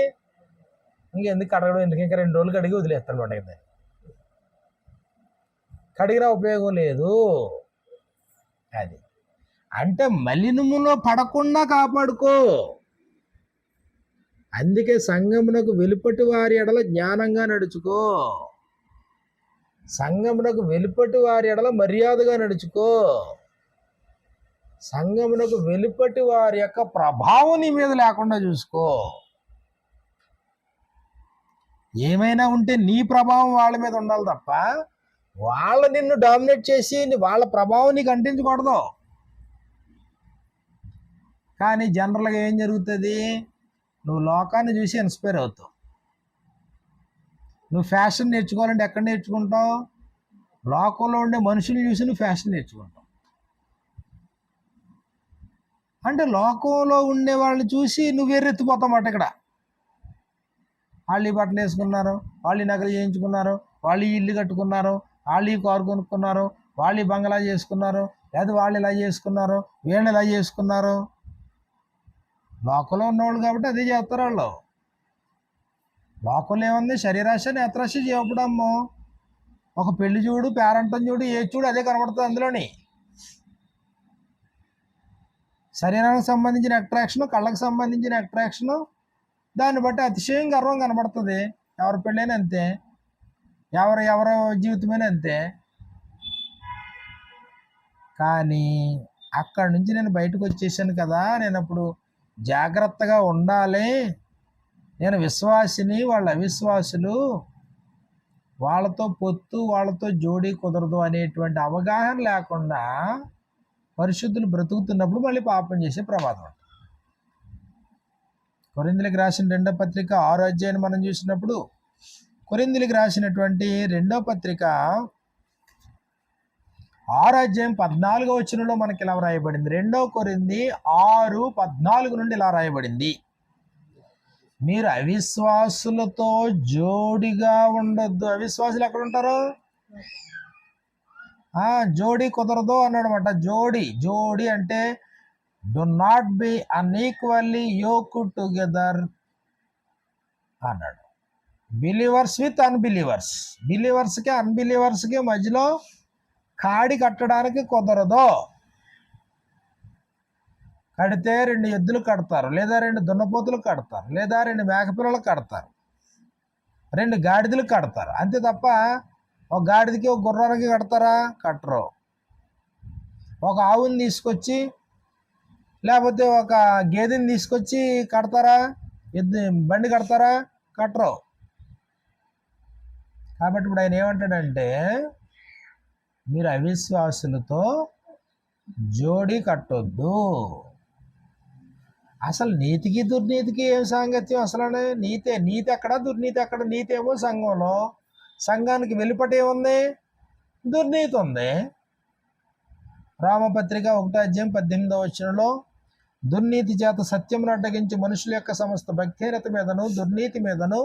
ఇంకెందుకు కడగడం, ఎందుకు ఇంకా 2 రోజులు కడిగి వదిలేస్తాడు మాట. దాన్ని కడిగినా ఉపయోగం లేదు. అది అంటే మలినములో పడకుండా కాపాడుకో. అందుకే సంఘమునకు వెలుపటి వారి ఎడల జ్ఞానంగా నడుచుకో, సంఘమునకు వెలుపటి వారి ఎడల మర్యాదగా నడుచుకో, సంఘమునకు వెలుపటి వారి యొక్క ప్రభావం నీ మీద లేకుండా చూసుకో. ఏమైనా ఉంటే నీ ప్రభావం వాళ్ళ మీద ఉండాలి తప్ప వాళ్ళ నిన్ను డామినేట్ చేసి వాళ్ళ ప్రభావం నీకు అంటించకూడదు. కానీ జనరల్గా ఏం జరుగుతుంది, నువ్వు లోకాన్ని చూసి ఇన్స్పైర్ అవుతావు. నువ్వు ఫ్యాషన్ నేర్చుకోవాలంటే ఎక్కడ నేర్చుకుంటావు? లోకంలో ఉండే మనుషులు చూసి నువ్వు ఫ్యాషన్ నేర్చుకుంటావు. అంటే లోకంలో ఉండే వాళ్ళని చూసి నువ్వు వేరెత్తిపోతామాట. ఇక్కడ వాళ్ళు ఈ బట్టలు వేసుకున్నారు, వాళ్ళు ఈ నగలు చేయించుకున్నారు, వాళ్ళు ఈ ఇల్లు కట్టుకున్నారు, వాళ్ళు ఈ కారు కొనుక్కున్నారు, వాళ్ళు ఈ బంగ్లా చేసుకున్నారు, లేదా వాళ్ళు ఇలా చేసుకున్నారు, వీళ్ళు ఇలా చేసుకున్నారు. లోకంలో ఉన్నవాళ్ళు కాబట్టి అదే చేస్తారు వాళ్ళు. లోకంలో ఏముంది? శరీరాశ నేత్రాశ జీవపడమ్మో. ఒక పెళ్లి చూడు, పేరంటం చూడు, ఏ చూడు అదే కనబడుతుంది అందులోని. శరీరానికి సంబంధించిన అట్రాక్షను, కళ్ళకు సంబంధించిన అట్రాక్షను, దాన్ని బట్టి అతిశయం గర్వం కనబడుతుంది. ఎవరి పెళ్ళైనా అంతే, ఎవరి జీవితమైనా అంతే. కానీ అక్కడి నుంచి నేను బయటకు వచ్చేసాను కదా, నేను అప్పుడు జాగ్రత్తగా ఉండాలి, నేను విశ్వాసిని, వాళ్ళు అవిశ్వాసులు, వాళ్ళతో పొత్తు, వాళ్ళతో జోడీ కుదరదు అనేటువంటి అవగాహన లేకుండా పరిశుద్ధులు బ్రతుకుతున్నప్పుడు మళ్ళీ పాపం చేసే ప్రమాదం ఉంటుంది. కొరింథీయులకు రాసిన 2వ పత్రిక 6వ అధ్యాయాన్ని మనం చూసినప్పుడు, కొరింథీయులకు రాసినటువంటి 2వ పత్రిక 6వ అధ్యాయం 14వ వచనంలో మనకి ఇలా రాయబడింది. 2 కొరింథీ 6:14 నుండి ఇలా రాయబడింది, మీరు అవిశ్వాసులతో జోడిగా ఉండొద్దు. అవిశ్వాసులు ఎక్కడ ఉంటారు? జోడి కుదరదు అన్నాడనమాట. జోడి అంటే డు నాట్ బి అన్ఈక్వల్లీ యోక్డ్ టుగెదర్ అన్నాడు. బిలీవర్స్ విత్ అన్బిలీవర్స్, బిలీవర్స్కి అన్బిలీవర్స్కి మధ్యలో కాడి కట్టడానికి కుదరదు. కడితే 2 ఎద్దులు కడతారు, లేదా 2 దున్నపోతులు కడతారు, లేదా 2 మేకపిల్లలు కడతారు, 2 గాడిదలు కడతారు. అంతే తప్ప ఒక గాడిదకి ఒక గుర్రానికి కడతారా? కట్టరు. ఒక ఆవుని తీసుకొచ్చి లేకపోతే ఒక గేదెని తీసుకొచ్చి కడతారా? బండి కడతారా? కట్టరు. కాబట్టి ఇప్పుడు ఆయన ఏమంటాడంటే, మీరు అవిశ్వాసులతో జోడి కట్టొద్దు. అసలు నీతికి దుర్నీతికి ఏం సాంగత్యం? అసలు నీతి ఎక్కడ, దుర్నీతి ఎక్కడ? నీతి ఏమో సంఘంలో, సంఘానికి వెలుపట ఏముంది? దుర్నీతి ఉంది. రామపత్రిక 1వ అధ్యాయం 18వ వచనంలో, దుర్నీతి చేత సత్యమును అడ్డగించి మనుషుల యొక్క సమస్త భక్తిహీనత మీదను దుర్నీతి మీదను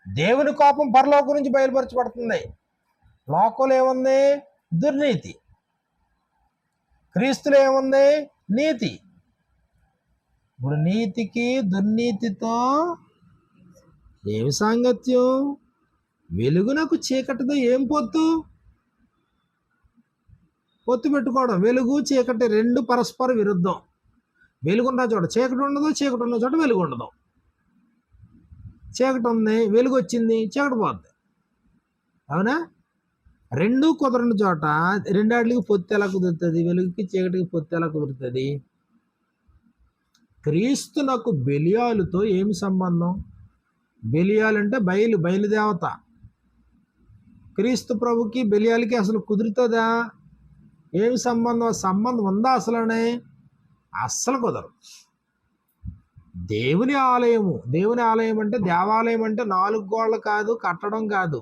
దేవుని కోపం పరలోకం నుంచి బయలుపరచబడుతుంది. లోకంలో ఏముంది? దుర్నీతి. క్రీస్తులో ఏముంది? నీతి. ఇప్పుడు నీతికి దుర్నీతితో ఏమి సాంగత్యం? వెలుగునకు చీకటితో ఏం పొత్తు పెట్టుకోవడం? వెలుగు చీకటి 2 పరస్పర విరుద్ధం. వెలుగున్న చోట చీకటి ఉండదు, చీకటి ఉన్న చోట వెలుగు ఉండదు. చీకటి ఉంది, వెలుగు వచ్చింది, చీకటి పోద్ది. అవునా? 2 కుదరని చోట 2 వాటికి పొత్తు ఎలా కుదురుతుంది? వెలుగుకి చీకటికి పొత్తు ఎలా కుదురుతుంది? క్రీస్తునకు బెలియాలుతో ఏమి సంబంధం? బెలియాలు అంటే బయలుదేవత. క్రీస్తు ప్రభుకి బెలియాలకి అసలు కుదురుతుందా? ఏమి సంబంధం? సంబంధం ఉందా అసలనే? అస్సలు కుదరదు. దేవుని ఆలయం అంటే, దేవాలయం అంటే 4 గోడలు కాదు, కట్టడం కాదు,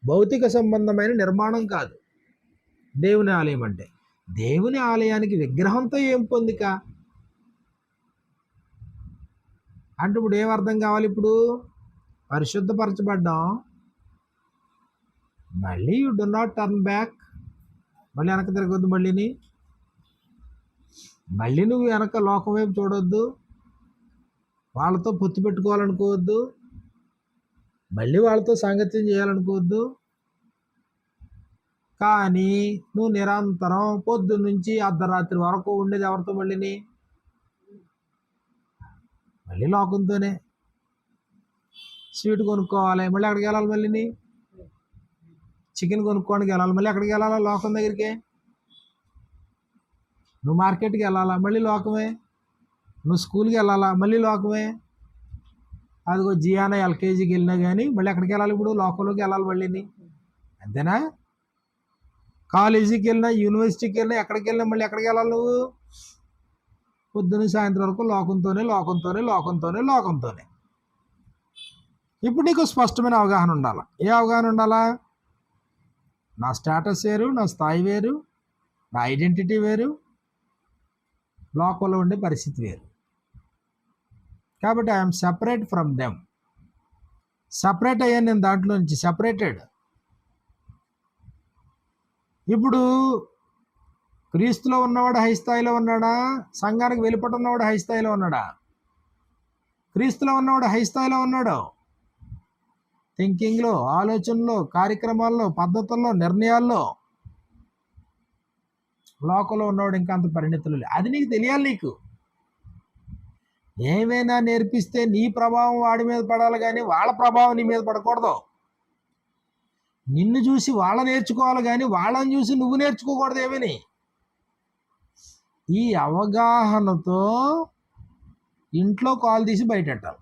భౌతిక సంబంధమైన నిర్మాణం కాదు. దేవుని ఆలయం అంటే, దేవుని ఆలయానికి విగ్రహంతో ఏం పొందిక అంటే ఇప్పుడు ఏం అర్థం కావాలి? ఇప్పుడు పరిశుద్ధపరచబడ్డాం, మళ్ళీ you do not turn back, మళ్ళీ వెనక తిరగొద్దు. మళ్ళీ నువ్వు వెనక లోకం వైపు చూడొద్దు, వాళ్ళతో పొత్తు పెట్టుకోవాలనుకోవద్దు, మళ్ళీ వాళ్ళతో సాంగత్యం చేయాలనుకోవద్దు. కానీ నువ్వు నిరంతరం పొద్దున్న నుంచి అర్ధరాత్రి వరకు ఉండేది ఎవరితో? మళ్ళీ లోకంతోనే. స్వీట్ కొనుక్కోవాలి, మళ్ళీ అక్కడికి వెళ్ళాలి. చికెన్ కొనుక్కోడానికి వెళ్ళాలి, మళ్ళీ అక్కడికి వెళ్ళాలా? లోకం దగ్గరికి. నువ్వు మార్కెట్కి వెళ్ళాలా? మళ్ళీ లోకమే. నువ్వు స్కూల్కి వెళ్ళాలా? మళ్ళీ లోకమే. అదిగో జియానా ఎల్కేజీకి వెళ్ళినా కానీ మళ్ళీ ఎక్కడికి వెళ్ళాలి? ఇప్పుడు లోకంలోకి వెళ్ళాలి. అంతేనా? కాలేజీకి వెళ్ళినా, యూనివర్సిటీకి వెళ్ళినా, ఎక్కడికి వెళ్ళినా మళ్ళీ ఎక్కడికి వెళ్ళాలి? నువ్వు పొద్దున్న సాయంత్రం వరకు లోకంతోనే. ఇప్పుడు నీకు స్పష్టమైన అవగాహన ఉండాలి. ఏ అవగాహన ఉండాలా? నా స్టేటస్ వేరు, నా స్థాయి వేరు, నా ఐడెంటిటీ వేరు, లోకంలో ఉండే పరిస్థితి వేరు. కాబట్టి I'm separate from them. Separate అయ్యాను నేను, దాంట్లో నుంచి సెపరేటెడ్. ఇప్పుడు క్రీస్తులో ఉన్నవాడు హై స్థాయిలో ఉన్నాడా? సంఘానికి వెలుపట ఉన్నవాడు హై స్థాయిలో ఉన్నాడా? క్రీస్తులో ఉన్నవాడు హై స్థాయిలో ఉన్నాడు. థింకింగ్లో, ఆలోచనలో, కార్యక్రమాల్లో, పద్ధతుల్లో, నిర్ణయాల్లో. లోకంలో ఉన్నవాడు ఇంకా అంత పరిణితులు. అది నీకు తెలియాలి. నీకు ఏమైనా నేర్పిస్తే నీ ప్రభావం వాడి మీద పడాలి, కానీ వాళ్ళ ప్రభావం నీ మీద పడకూడదు. నిన్ను చూసి వాళ్ళ నేర్చుకోవాలి, కానీ వాళ్ళని చూసి నువ్వు నేర్చుకోకూడదు ఏమని. ఈ అవగాహనతో ఇంట్లో కాలు తీసి బయటెట్టాలి.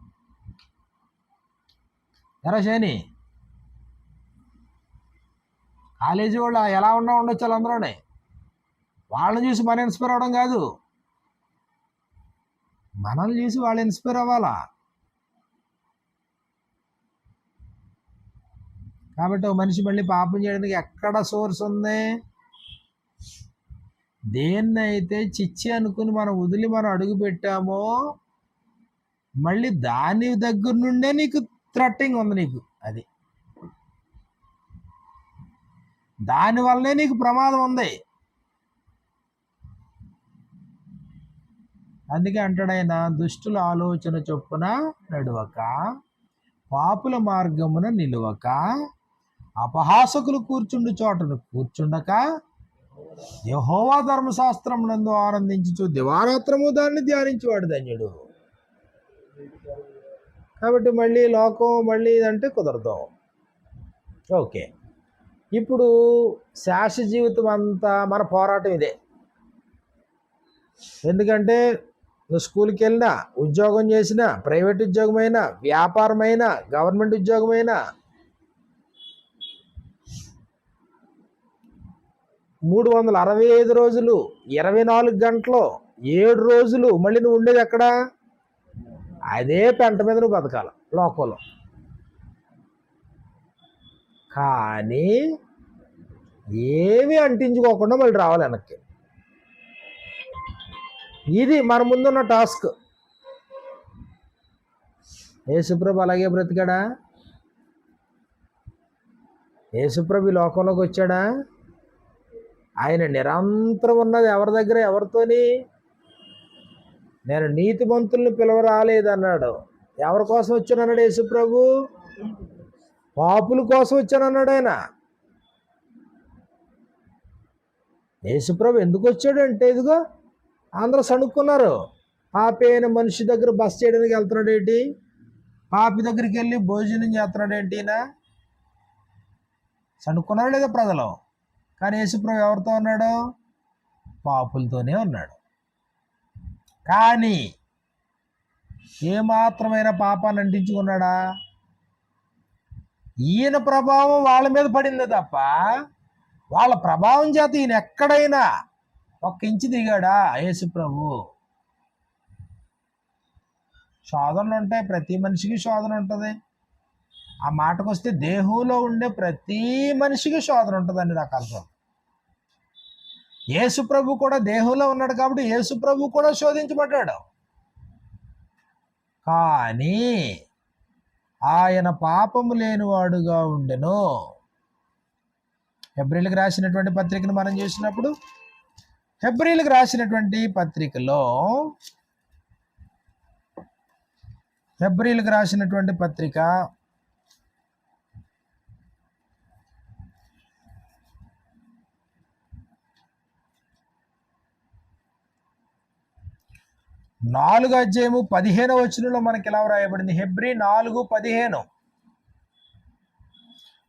ఎరా శని, కాలేజీ వాళ్ళు ఎలా ఉండొచ్చు వాళ్ళందరూనే. వాళ్ళని చూసి మనం ఇన్స్పైర్ అవ్వడం కాదు, మనల్ని చూసి వాళ్ళు ఇన్స్పైర్ అవ్వాలా. కాబట్టి ఒక మనిషి మళ్ళీ పాపం చేయడానికి ఎక్కడ సోర్స్ ఉంది? దేన్నైతే చిచ్చి అనుకుని మనం వదిలి మనం అడుగు పెట్టామో మళ్ళీ దాని దగ్గర నుండే నీకు థ్రెట్టింగ్ ఉంది. నీకు అది దానివల్లనే నీకు ప్రమాదం ఉంది. అందుకే అంటాడైనా, దుష్టుల ఆలోచన చొప్పున నడువక, పాపుల మార్గమున నిలువక, అపహాసకులు కూర్చుండు చోటను కూర్చుండక, యెహోవా ధర్మశాస్త్రం నందు ఆనందించుచు దివారాత్రము దాన్ని ధ్యానించేవాడు ధన్యుడు. కాబట్టి మళ్ళీ లోకం మళ్ళీ ఇదంటే కుదరదు. ఓకే, ఇప్పుడు శాశ్వత జీవితం అంతా మన పోరాటం ఇదే. ఎందుకంటే నువ్వు స్కూల్కి వెళ్ళినా, ఉద్యోగం చేసినా, ప్రైవేట్ ఉద్యోగమైనా, వ్యాపారమైనా, గవర్నమెంట్ ఉద్యోగమైనా, 365 రోజులు 24 గంటలు 7 రోజులు మళ్ళీ నువ్వు ఉండేది ఎక్కడ? అదే పెంట మీద నువ్వు బతకాలి లోకంలో. కానీ ఏమీ అంటించుకోకుండా మళ్ళీ రావాలి వెనక్కి. ఇది మన ముందున్న టాస్క్. యేసుప్రభు అలాగే బ్రతికాడా? యేసుప్రభు ఈ లోకంలోకి వచ్చాడా? ఆయన నిరంతరం ఉన్నది ఎవరి దగ్గర? ఎవరితోని? నేను నీతిమంతుల్ని పిలవ రాలేదన్నాడు. ఎవరి కోసం వచ్చానన్నాడు యేసుప్రభు? పాపుల కోసం వచ్చానన్నాడు ఆయన. యేసుప్రభు ఎందుకు వచ్చాడు అంటే, ఇదిగో అందరూ సణుక్కున్నారు. పాపి అయిన మనిషి దగ్గర బస్ చేయడానికి వెళ్తున్నాడు ఏంటి? పాపి దగ్గరికి వెళ్ళి భోజనం చేస్తున్నాడు ఏంటి? సణుక్కున్నాడు లేదా ప్రజలు? కానీ యేసుప్రభు ఎవరితో ఉన్నాడు? పాపులతోనే ఉన్నాడు. కానీ ఏమాత్రమైన పాపాన్ని అంటించుకున్నాడా? ఈయన ప్రభావం వాళ్ళ మీద పడిందే తప్ప వాళ్ళ ప్రభావం చేత ఈయన ఎక్కడైనా 1 ఇంచు దిగాడా? యేసుప్రభు. శోధనలు ఉంటాయి, ప్రతి మనిషికి శోధన ఉంటుంది. ఆ మాటకు వస్తే దేహంలో ఉండే ప్రతి మనిషికి శోధన ఉంటుంది, అన్ని రకాల శోధన. యేసుప్రభు కూడా దేహంలో ఉన్నాడు కాబట్టి యేసుప్రభు కూడా శోధించబడ్డాడు. కానీ ఆయన పాపము లేనివాడుగా ఉండెను. హెబ్రీలకు రాసినటువంటి పత్రికను మనం చూసినప్పుడు, హెబ్రీలకు రాసినటువంటి పత్రికలో, హెబ్రీలకు రాసినటువంటి పత్రిక 4:15 మనకి ఎలా వ్రాయబడింది? హెబ్రీ 4:15,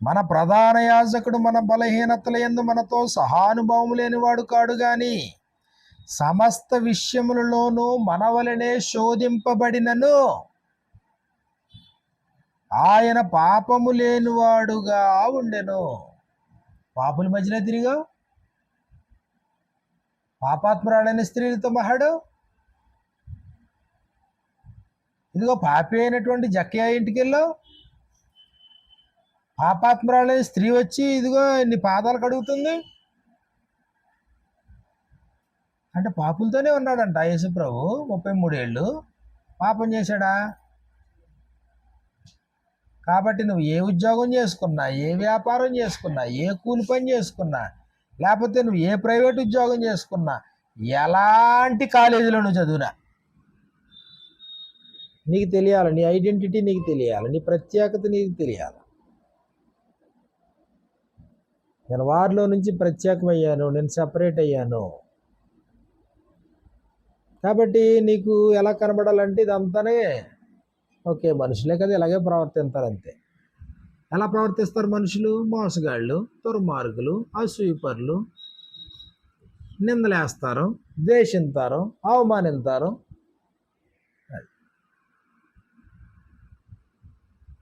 మన ప్రధాన యాజకుడు మన బలహీనతల యందు మనతో సహానుభావం లేనివాడు కాడు గాని సమస్త విషయములలోనూ మన వలనే శోధింపబడినను ఆయన పాపము లేనివాడుగా ఉండెను. పాపుల మధ్యలో తిరిగా పాపాత్మురాలైన స్త్రీలతో మహాడు. ఇదిగో పాపి అయినటువంటి జక్కయ్య ఇంటికి వెళ్ళావు, పాపాత్మురాలైన స్త్రీ వచ్చి ఇదిగో నీ పాదాలు కడుగుతుంది అంటే పాపులతోనే ఉన్నాడంట యేసుప్రభు 33 ఏళ్ళు. పాపం చేశాడా? కాబట్టి నువ్వు ఏ ఉద్యోగం చేసుకున్నా, ఏ వ్యాపారం చేసుకున్నా, ఏ కూలి పని చేసుకున్నా, లేకపోతే నువ్వు ఏ ప్రైవేట్ ఉద్యోగం చేసుకున్నా, ఎలాంటి కాలేజీలో నువ్వు చదివినా నీకు తెలియాలి, నీ ఐడెంటిటీ నీకు తెలియాలి, నీ ప్రత్యేకత నీకు తెలియాలి. నేను వారిలో నుంచి ప్రత్యేకమయ్యాను, నేను సెపరేట్ అయ్యాను. కాబట్టి నీకు ఎలా కనబడాలంటే ఇదంతానే ఓకే, మనుషులే కదా ఇలాగే ప్రవర్తిస్తారు అంతే. ఎలా ప్రవర్తిస్తారు మనుషులు? మోసగాళ్ళు, దుర్మార్గులు, అసూయపరులు, నిందలేస్తారు, ద్వేషిస్తారు, అవమానిస్తారు.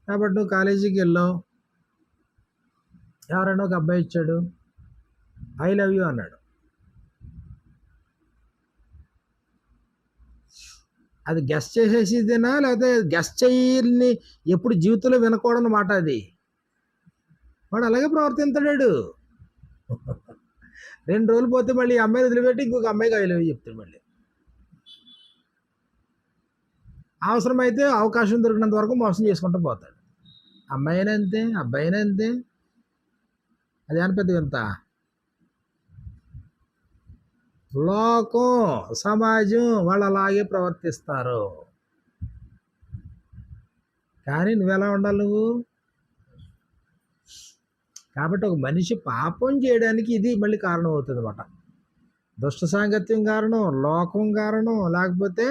కాబట్టి నువ్వు కాలేజీకి వెళ్ళావు, ఎవరైనా ఒక అబ్బాయి ఇచ్చాడు, ఐ లవ్ యూ అన్నాడు. అది గెస్ చేసేసిదేనా, లేకపోతే గెస్ చేయని ఎప్పుడు జీవితంలో వినకూడని మాట అది. వాడు అలాగే ప్రవర్తించాడు. 2 రోజులు పోతే మళ్ళీ ఈ అమ్మాయిని వదిలిపెట్టి ఇంకొక అమ్మాయికి ఐ లవ్ యూ చెప్తాడు మళ్ళీ. అవసరమైతే అవకాశం దొరికినంత వరకు మోసం చేసుకుంటూ పోతాడు. అమ్మాయి అయినా అంతే, అబ్బాయి అయినా అంతే. అది అని పెద్ద వింత. లోకం, సమాజం వాళ్ళు అలాగే ప్రవర్తిస్తారు. కానీ నువ్వెలా ఉండాలి నువ్వు? కాబట్టి ఒక మనిషి పాపం చేయడానికి ఇది మళ్ళీ కారణం అవుతుంది అన్నమాట. దుష్ట సాంగత్యం కారణం, లోకం కారణం, లేకపోతే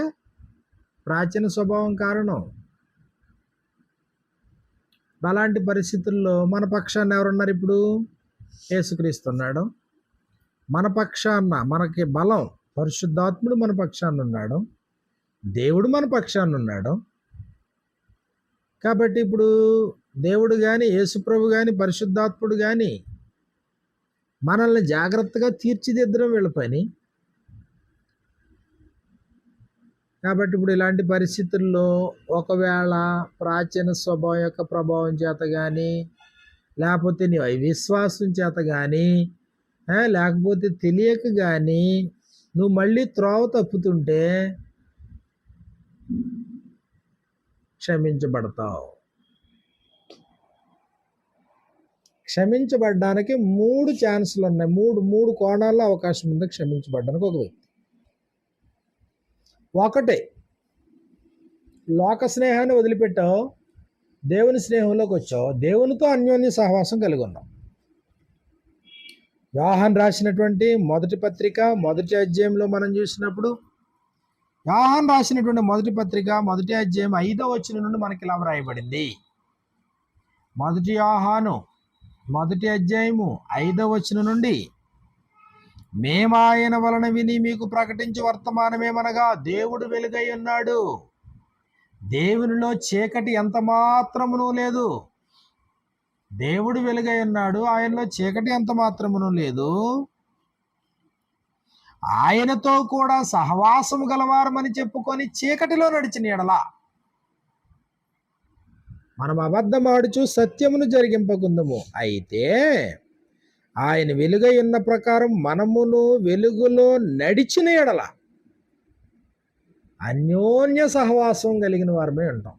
ప్రాచీన స్వభావం కారణం. అలాంటి పరిస్థితుల్లో మన పక్షాన్ని ఎవరున్నారు ఇప్పుడు? యేసుక్రీస్తున్నాడు. మన పక్షాన మనకి బలం, పరిశుద్ధాత్ముడు మన పక్షాన ఉన్నాడు, దేవుడు మన పక్షాన ఉన్నాడు. కాబట్టి ఇప్పుడు దేవుడు కానీ, యేసుప్రభు కానీ, పరిశుద్ధాత్ముడు కానీ మనల్ని జాగ్రత్తగా తీర్చిదిద్దడం వీళ్ళ పని. కాబట్టి ఇప్పుడు ఇలాంటి పరిస్థితుల్లో ఒకవేళ ప్రాచీన స్వభావం యొక్క ప్రభావం చేత కానీ, లేకపోతే నీ విశ్వాసం చేత కానీ, లేకపోతే తెలియక కానీ నువ్వు మళ్ళీ త్రోవ తప్పుతుంటే క్షమించబడతావు. క్షమించబడడానికి 3 ఛాన్సులు ఉన్నాయి. మూడు కోణాల్లో అవకాశం ఉంది క్షమించబడడానికి ఒక వ్యక్తి. ఒకటే, లోక స్నేహాన్ని వదిలిపెట్టావు, దేవుని స్నేహంలోకి వచ్చావు, దేవునితో అన్యోన్య సహవాసం కలిగి ఉన్నావు. యోహాను రాసినటువంటి మొదటి పత్రిక 1వ అధ్యాయంలో మనం చూసినప్పుడు, యోహాను రాసినటువంటి మొదటి పత్రిక 1వ అధ్యాయం 5వ వచనం నుండి మనకి ఇలా వ్రాయబడింది. 1 యోహాను 1వ అధ్యాయము 5వ వచనం నుండి, మేమాయన వలన విని మీకు ప్రకటించే వర్తమానమేమనగా, దేవుడు వెలుగై ఉన్నాడు, దేవునిలో చీకటి ఎంత మాత్రమును లేదు. దేవుడు వెలుగై ఉన్నాడు, ఆయనలో చీకటి ఎంత మాత్రమును లేదు. ఆయనతో కూడా సహవాసము గలవారమని చెప్పుకొని చీకటిలో నడిచిన ఎడల మనం అబద్ధమాడుచు సత్యమును జరిగింపకుందుము. అయితే ఆయన వెలుగై ఉన్న ప్రకారం మనమును వెలుగులో నడిచిన ఎడల అన్యోన్య సహవాసం కలిగిన వారమే ఉంటాం.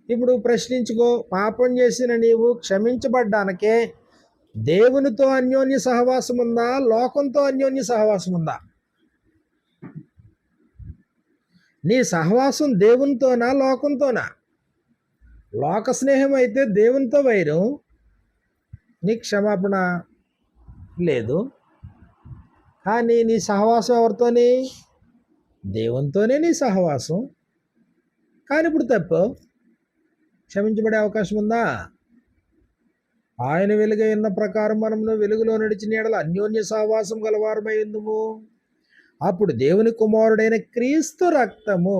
ఇప్పుడు ప్రశ్నించుకో, పాపం చేసిన నీవు క్షమించబడ్డానికే దేవునితో అన్యోన్య సహవాసం ఉందా, లోకంతో అన్యోన్య సహవాసం ఉందా? నీ సహవాసం దేవునితోనా, లోకంతోనా? లోక స్నేహం అయితే దేవునితో వైరం, నీ క్షమాపణ లేదు. కానీ నీ సహవాసం ఎవరితోని? దేవునితోనే నీ సహవాసం. కానీ ఇప్పుడు తప్పు, క్షమించబడే అవకాశం ఉందా? ఆయన వెలుగై ఉన్న ప్రకారం మనము వెలుగులో నడిచిన ఎడల అన్యోన్య సహవాసం గలవారమై ఉందుము. అప్పుడు దేవుని కుమారుడైన క్రీస్తు రక్తము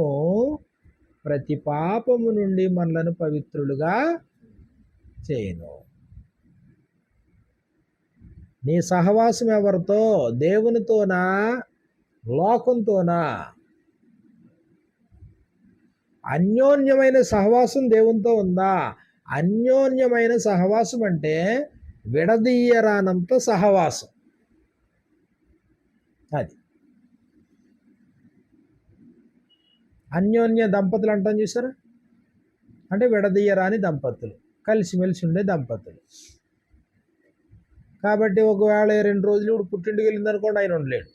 ప్రతి పాపము నుండి మనలను పవిత్రులుగా చేయను. నీ సహవాసం ఎవరితో? దేవునితోనా, లోకంతోనా? అన్యోన్యమైన సహవాసం దేవునితో ఉందా? అన్యోన్యమైన సహవాసం అంటే విడదీయరానంత సహవాసం. అది అన్యోన్య దంపతులు అంటాం చూసారా, అంటే విడదీయరాని దంపతులు, కలిసిమెలిసి ఉండే దంపతులు. కాబట్టి ఒకవేళ 2 రోజులు ఇప్పుడు పుట్టింటికి వెళ్ళింది అనుకోండి, ఆయన ఉండలేడు.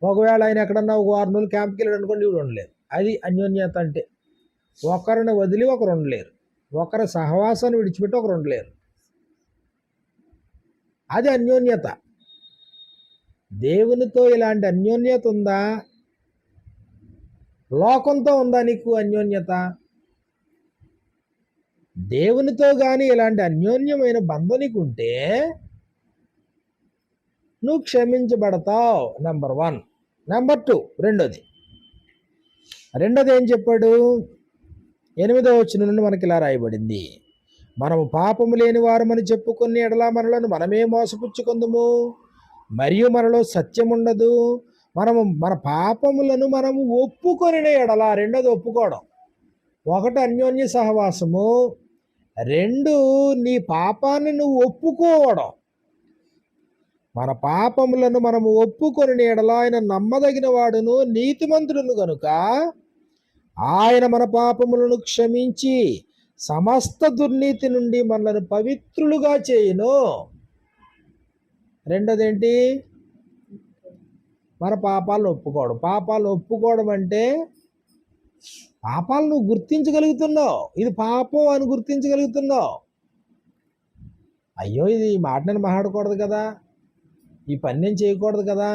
ఒకవేళ ఆయన ఎక్కడన్నా ఒక 6 నెలలు క్యాంప్కి వెళ్ళాడు అనుకోండి, ఇప్పుడు ఉండలేదు. అది అన్యోన్యత అంటే. ఒకరిని వదిలి ఒకరు ఉండలేరు, ఒకరి సహవాసాన్ని విడిచిపెట్టి ఒకరు ఉండలేరు. అది అన్యోన్యత. దేవునితో ఇలాంటి అన్యోన్యత ఉందా? లోకంతో ఉందా నీకు అన్యోన్యత? దేవునితో కానీ ఇలాంటి అన్యోన్యమైన బంధం నీకు ఉంటే నువ్వు క్షమించబడతావు. నెంబర్ 1. నెంబర్ 2, రెండోది ఏం చెప్పాడు? 8వ వచనం నుండి మనకి ఇలా రాయబడింది, మనము పాపము లేని వారమని చెప్పుకుని ఎడల మనలను మనమే మోసపుచ్చుకుందుము, మరియు మనలో సత్యం ఉండదు. మనము మన పాపములను మనము ఒప్పుకొని ఎడల, రెండోది ఒప్పుకోవడం. ఒకటి అన్యోన్య సహవాసము, రెండు నీ పాపాన్ని నువ్వు ఒప్పుకోవడం. మన పాపములను మనము ఒప్పుకొని ఎడల ఆయన నమ్మదగిన వాడును నీతిమంతుడును గనుక ఆయన మన పాపములను క్షమించి సమస్త దుర్నీతి నుండి మనలను పవిత్రులుగా చేయును. రెండోదేంటి? మన పాపాలను ఒప్పుకోవడం. పాపాలను ఒప్పుకోవడం అంటే పాపాలు నువ్వు గుర్తించగలుగుతున్నావు, ఇది పాపం అని గుర్తించగలుగుతున్నావు. అయ్యో ఇది ఈ మాట నేను మాట్లాడకూడదు కదా, ఈ పని నేను చేయకూడదు కదా,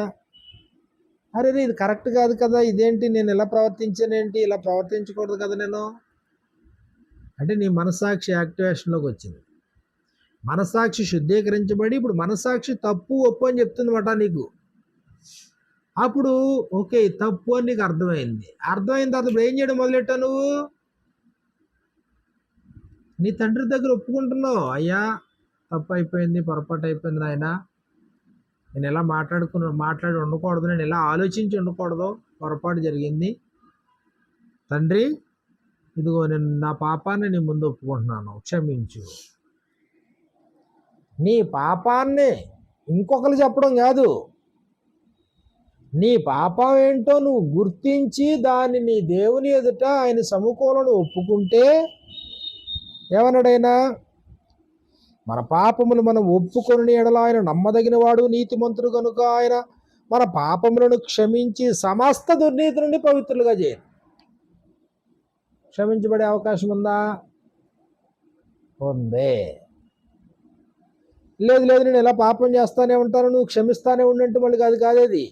అరే ఇది కరెక్ట్ కాదు కదా, ఇదేంటి నేను ఇలా ప్రవర్తించానేంటి, ఇలా ప్రవర్తించకూడదు కదా నేను అంటే నీ మనస్సాక్షి యాక్టివేషన్లోకి వచ్చింది. మనస్సాక్షి శుద్ధీకరించబడి ఇప్పుడు మనస్సాక్షి తప్పు ఒప్పు అని చెప్తుందన్నమాట నీకు. అప్పుడు ఓకే తప్పు అని నీకు అర్థమైంది. అర్థమైన తర్వాత ఇప్పుడు ఏం చేయడం మొదలెట్టావు? నువ్వు నీ తండ్రి దగ్గర ఒప్పుకుంటున్నావు, అయ్యా తప్పు అయిపోయింది, పొరపాటు అయిపోయింది నాయన, నేను ఎలా మాట్లాడి ఉండకూడదు, నేను ఎలా ఆలోచించి ఉండకూడదు, పొరపాటు జరిగింది తండ్రి, ఇదిగో నేను నా పాపాన్ని నీ ముందు ఒప్పుకుంటున్నాను, క్షమించు. నీ పాపాన్ని ఇంకొకరు చెప్పడం కాదు, నీ పాపం ఏంటో నువ్వు గుర్తించి దాన్ని నీ దేవుని ఎదుట ఆయన సముఖంలో ఒప్పుకుంటే, ఏమన్నాడైనా మన పాపములు మనం ఒప్పుకొని ఎడల ఆయన నమ్మదగిన వాడు నీతిమంతుడు కనుక ఆయన మన పాపములను క్షమించి సమస్త దుర్నీతి నుండి పవిత్రులుగా చేయను. క్షమించబడే అవకాశం ఉందా? ఉందే. లేదు నేను ఎలా పాపం చేస్తానే ఉంటాను, నువ్వు క్షమిస్తానే ఉండంటే మళ్ళీ కాదేది.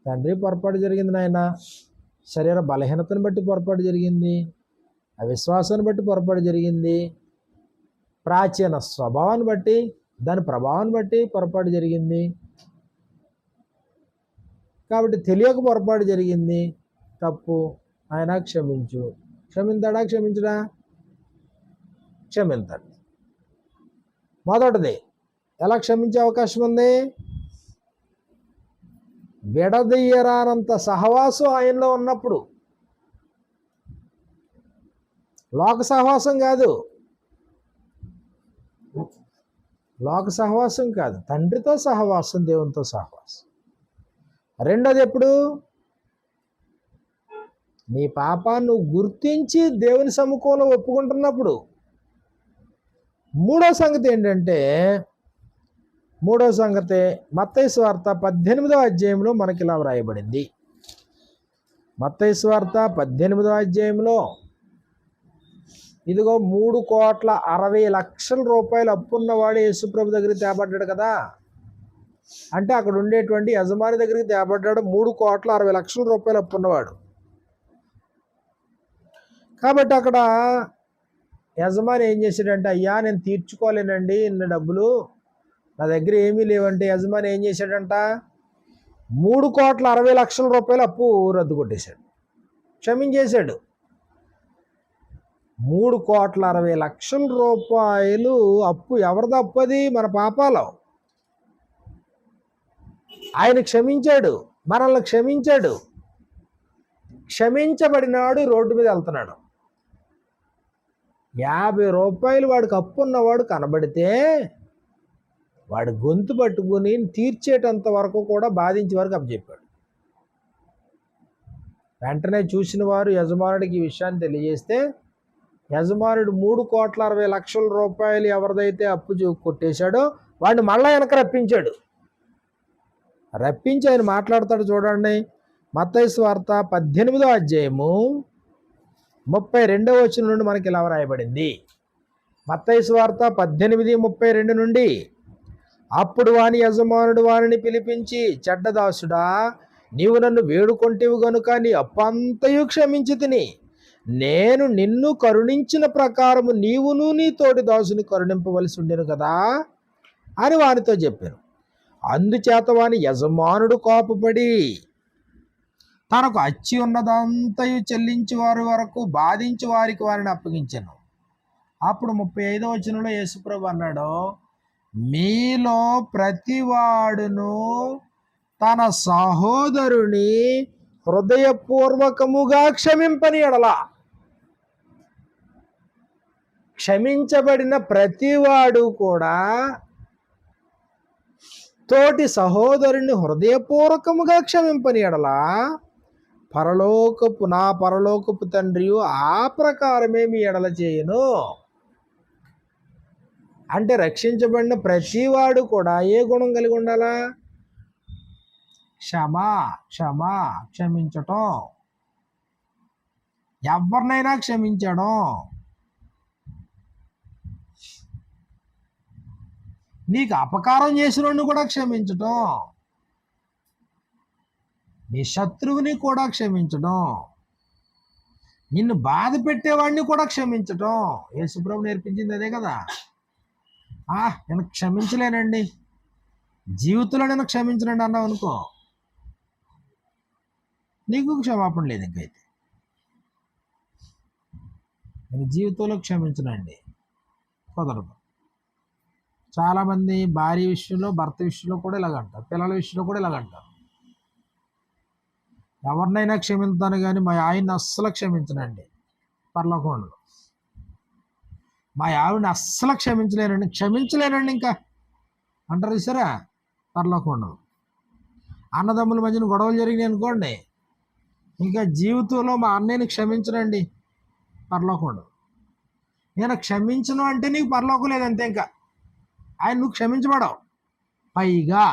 తండ్రి పొరపాటు జరిగింది నాయన, శరీర బలహీనతను బట్టి పొరపాటు జరిగింది, అవిశ్వాసాన్ని బట్టి పొరపాటు జరిగింది, ప్రాచీన స్వభావాన్ని బట్టి దాని ప్రభావాన్ని బట్టి పొరపాటు జరిగింది, కాబట్టి తెలియక పొరపాటు జరిగింది, తప్పు, ఆయన క్షమించు. క్షమింతాడా? క్షమించడా? క్షమింతాడు. మొదటిది ఎలా క్షమించే అవకాశం ఉంది? విడదీయరానంత సహవాసం ఆయనలో ఉన్నప్పుడు. లోక సహవాసం కాదు, తండ్రితో సహవాసం, దేవునితో సహవాసం. రెండోది ఎప్పుడు? నీ పాపాన్ని నువ్వు గుర్తించి దేవుని సముఖంలో ఒప్పుకుంటున్నప్పుడు. మూడో సంగతి ఏంటంటే, మత్తయి సువార్త 18వ అధ్యాయంలో మనకి ఇలా వ్రాయబడింది. మత్తయి సువార్త 18వ అధ్యాయంలో ఇదిగో 3,60,00,000 రూపాయలు అప్పున్నవాడు యేసుప్రభు దగ్గరికి తేబడ్డాడు కదా. అంటే అక్కడ ఉండేటువంటి యజమాని దగ్గరికి తేబడ్డాడు 3,60,00,000 రూపాయలు అప్పున్నవాడు. కాబట్టి అక్కడ యజమాని ఏం చేశాడంటే, అయ్యా నేను తీర్చుకోలేనండి ఇన్ని డబ్బులు, నా దగ్గర ఏమీ లేవంటే యజమాని ఏం చేశాడంట, 3,60,00,000 రూపాయలు అప్పు రద్దు కొట్టేశాడు, క్షమించేశాడు. 3,60,00,000 రూపాయలు అప్పు ఎవరిది అప్పు? అది మన పాపాలు. ఆయన క్షమించాడు, మనల్ని క్షమించాడు. క్షమించబడినాడు రోడ్డు మీద వెళ్తున్నాడు. 50 రూపాయలు వాడికి అప్పు ఉన్నవాడు కనబడితే వాడు గొంతు పట్టుకుని తీర్చేటంత వరకు కూడా బాధించే వరకు అప్పచెప్పాడు. వెంటనే చూసిన వారు యజమానుడికి ఈ విషయాన్ని తెలియజేస్తే, యజమానుడు 3,60,00,000 రూపాయలు ఎవరిదైతే అప్పు కొట్టేశాడో వాడిని మళ్ళా వెనక రప్పించి ఆయన మాట్లాడతాడు. చూడండి, మత్తయి సువార్త 18వ అధ్యాయము 32వ వచనం నుండి మనకి ఇలా రాయబడింది. మత్తయి సువార్త 18:32 నుండి, అప్పుడు వాని యజమానుడు వానిని పిలిపించి, చెడ్డదాసుడా, నీవు నన్ను వేడుకొంటివి గనుక నీ అప్పంతయు క్షమించి తిని, నేను నిన్ను కరుణించిన ప్రకారము నీవును నీ తోటి దాసుని కరుణింపవలసి ఉండెను కదా అని వానితో చెప్పాను. అందుచేత వాని యజమానుడు కోపపడి తనకు అచ్చి ఉన్నదంతయు చెల్లించి వారి వరకు బాధించి వారికి వారిని అప్పగించాను. అప్పుడు 35వ వచనంలో యేసుప్రభు అన్నాడు, మీలో ప్రతివాడును తన సహోదరుని హృదయపూర్వకముగా క్షమింపని ఎడల, క్షమించబడిన ప్రతివాడు కూడా తోటి సహోదరుని హృదయపూర్వకముగా క్షమింపని ఎడల నా పరలోకపు తండ్రి ఆ ప్రకారమే మీ ఎడల చేయను. అంటే రక్షించబడిన ప్రతివాడు కూడా ఏ గుణం కలిగి ఉండాలా? క్షమించటం. ఎవరినైనా క్షమించడం. నీకు అపకారం చేసినోడిని కూడా క్షమించటం, నీ శత్రువుని కూడా క్షమించడం, నిన్ను బాధ పెట్టేవాడిని కూడా క్షమించటం. యేసుప్రభు నేర్పించింది అదే కదా. నేను క్షమించలేనండి, జీవితంలో నేను క్షమించలేండి అన్నావు అనుకో, నీకు క్షమాపణ లేదు. ఇంకైతే నేను జీవితంలో క్షమించనండి, కుదరదు. చాలామంది భార్య విషయంలో, భర్త విషయంలో కూడా ఇలాగంటారు, పిల్లల విషయంలో కూడా ఇలాగంటారు. ఎవరినైనా క్షమించాను కానీ మా ఆయన్ని అస్సలు క్షమించనండి, పరలోకంలో. మా ఆవిడని అస్సలు క్షమించలేనండి ఇంకా అంటారు చూసారా, పరలోకంలో. అన్నదమ్ముల మధ్యన గొడవలు జరిగినాయి అనుకోండి, ఇంకా జీవితంలో మా అన్నయ్యని క్షమించనండి, పరలోకంలో. నేను క్షమించను అంటే నీకు పరలోకం లేదంతే. ఇంకా ఆయన నువ్వు క్షమించబడవు. పైగా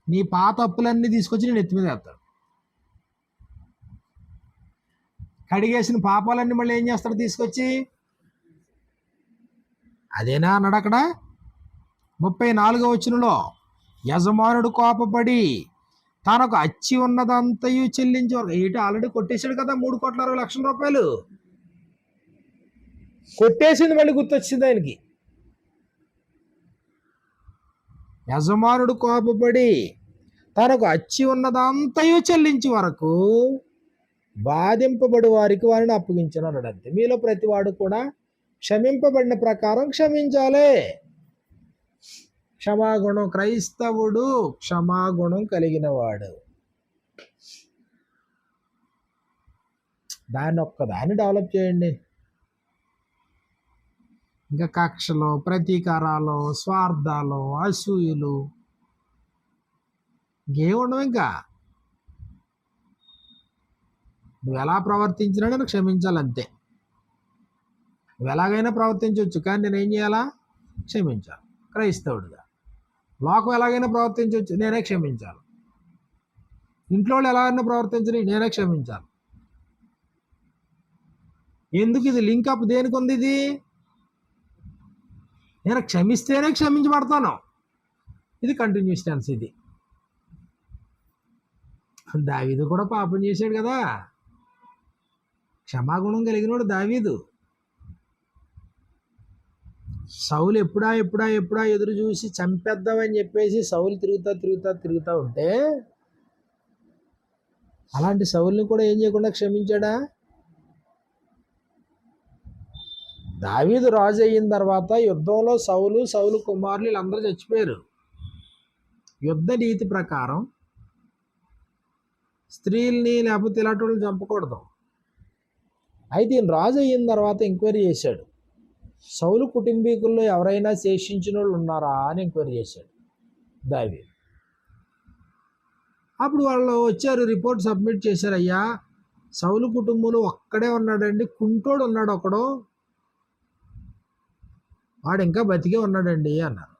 నీ పాత అప్పులన్నీ తీసుకొచ్చి నేను ఎత్తి మీద వేస్తాడు. కడిగేసిన పాపాలన్నీ మళ్ళీ ఏం చేస్తాడు తీసుకొచ్చి? అదేనా అన్నాడు అక్కడ 34వ వచనంలో, యజమానుడు కోపపడి తనకు అచ్చి ఉన్నదంతయు చెల్లించేవారు. ఏంటి, ఆల్రెడీ కొట్టేశాడు కదా 3,60,00,000 రూపాయలు కొట్టేసింది, మళ్ళీ గుర్తొచ్చింది ఆయనకి. యజమానుడు కోపపడి తనకు అచ్చి ఉన్నదంతయు చెల్లించే వరకు బాధింపబడి వారికి వారిని అప్పగించను అన్నాడు. అంతే. మీలో ప్రతివాడు కూడా క్షమింపబడిన ప్రకారం క్షమించాలి. క్షమాగుణం, క్రైస్తవుడు క్షమాగుణం కలిగిన వాడు. దాన్ని ఒక్కదాన్ని డెవలప్ చేయండి. ఇంకా కక్షలు, ప్రతీకారాలు, స్వార్థాలు, అసూయలు ఇంకేముండవు. ఇంకా నువ్వు ఎలా ప్రవర్తించినా నేను క్షమించాలంతే. నువ్వు ఎలాగైనా ప్రవర్తించవచ్చు, కానీ నేను ఏం చేయాలా? క్షమించాలి. క్రైస్తవుడిగా లోకం ఎలాగైనా ప్రవర్తించవచ్చు, నేనే క్షమించాలి. ఇంట్లో వాళ్ళు ఎలాగైనా ప్రవర్తించని, నేనే క్షమించాలి. ఎందుకు ఇది లింకప్? దేనికి ఉంది ఇది? నేను క్షమిస్తేనే క్షమించబడతాను. ఇది కంటిన్యూస్ టెన్స్. ఇది దావీదు కూడా పాపం చేశాడు కదా, క్షమాగుణం కలిగినోడు దావీదు. సౌలు ఎప్పుడా ఎదురు చూసి చంపేద్దామని చెప్పేసి సౌలు తిరుగుతా ఉంటే, అలాంటి సౌలుని కూడా ఏం చేయకుండా క్షమించాడా? దావీదు రాజు అయిన తర్వాత యుద్ధంలో సౌలు కుమారులు వీళ్ళందరూ చచ్చిపోయారు. యుద్ధ నీతి ప్రకారం స్త్రీల్ని లేకపోతే ఇలాంటి వాళ్ళని చంపకూడదు. అయితే ఈయన రాజు అయిన తర్వాత ఎంక్వైరీ చేశాడు, సౌలు కుటుంబీకుల్లో ఎవరైనా శేషించిన వాళ్ళు ఉన్నారా అని ఎంక్వైరీ చేశాడు దావీదు. అప్పుడు వాళ్ళు వచ్చారు, రిపోర్ట్ సబ్మిట్ చేశారు. అయ్యా, సౌలు కుటుంబంలో ఒక్కడే ఉన్నాడండి, కుంటోడు ఉన్నాడు ఒకడు, వాడు ఇంకా బతికే ఉన్నాడండి అన్నారు.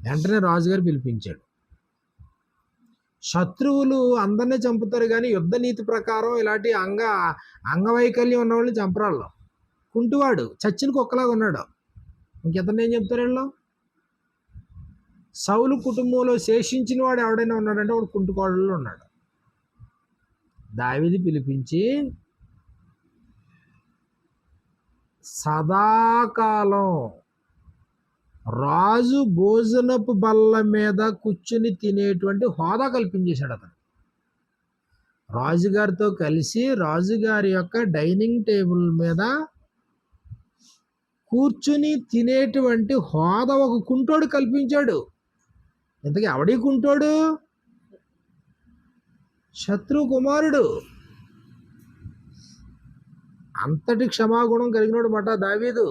వెంటనే రాజుగారు పిలిపించాడు. శత్రువులు అందరినీ చంపుతారు కానీ యుద్ధ నీతి ప్రకారం ఇలాంటి అంగవైకల్యం ఉన్నవాళ్ళు చంపరాళ్ళు. కుంటివాడు చచ్చిన కుక్కలాగా ఉన్నాడు, ఇంకెతను ఏం చెప్తారు వీళ్ళు? సౌలు కుటుంబంలో శేషించిన వాడు ఎవడైనా ఉన్నాడంటే వాడు కుంటుకోడలో ఉన్నాడు. దావీదు పిలిపించి, సదాకాలం రాజు భోజనపు బల్ల మీద కూర్చుని తినేటువంటి హోదా కల్పించేశాడు అతను. రాజుగారితో కలిసి రాజుగారి యొక్క డైనింగ్ టేబుల్ మీద కూర్చుని తినేటువంటి హోదా ఒక కుంటోడు కల్పించాడు. ఇంతకీ ఎవడీ కుంటోడు? శత్రు కుమారుడు. అంతటి క్షమాగుణం కలిగినోడు మాట దావీదు.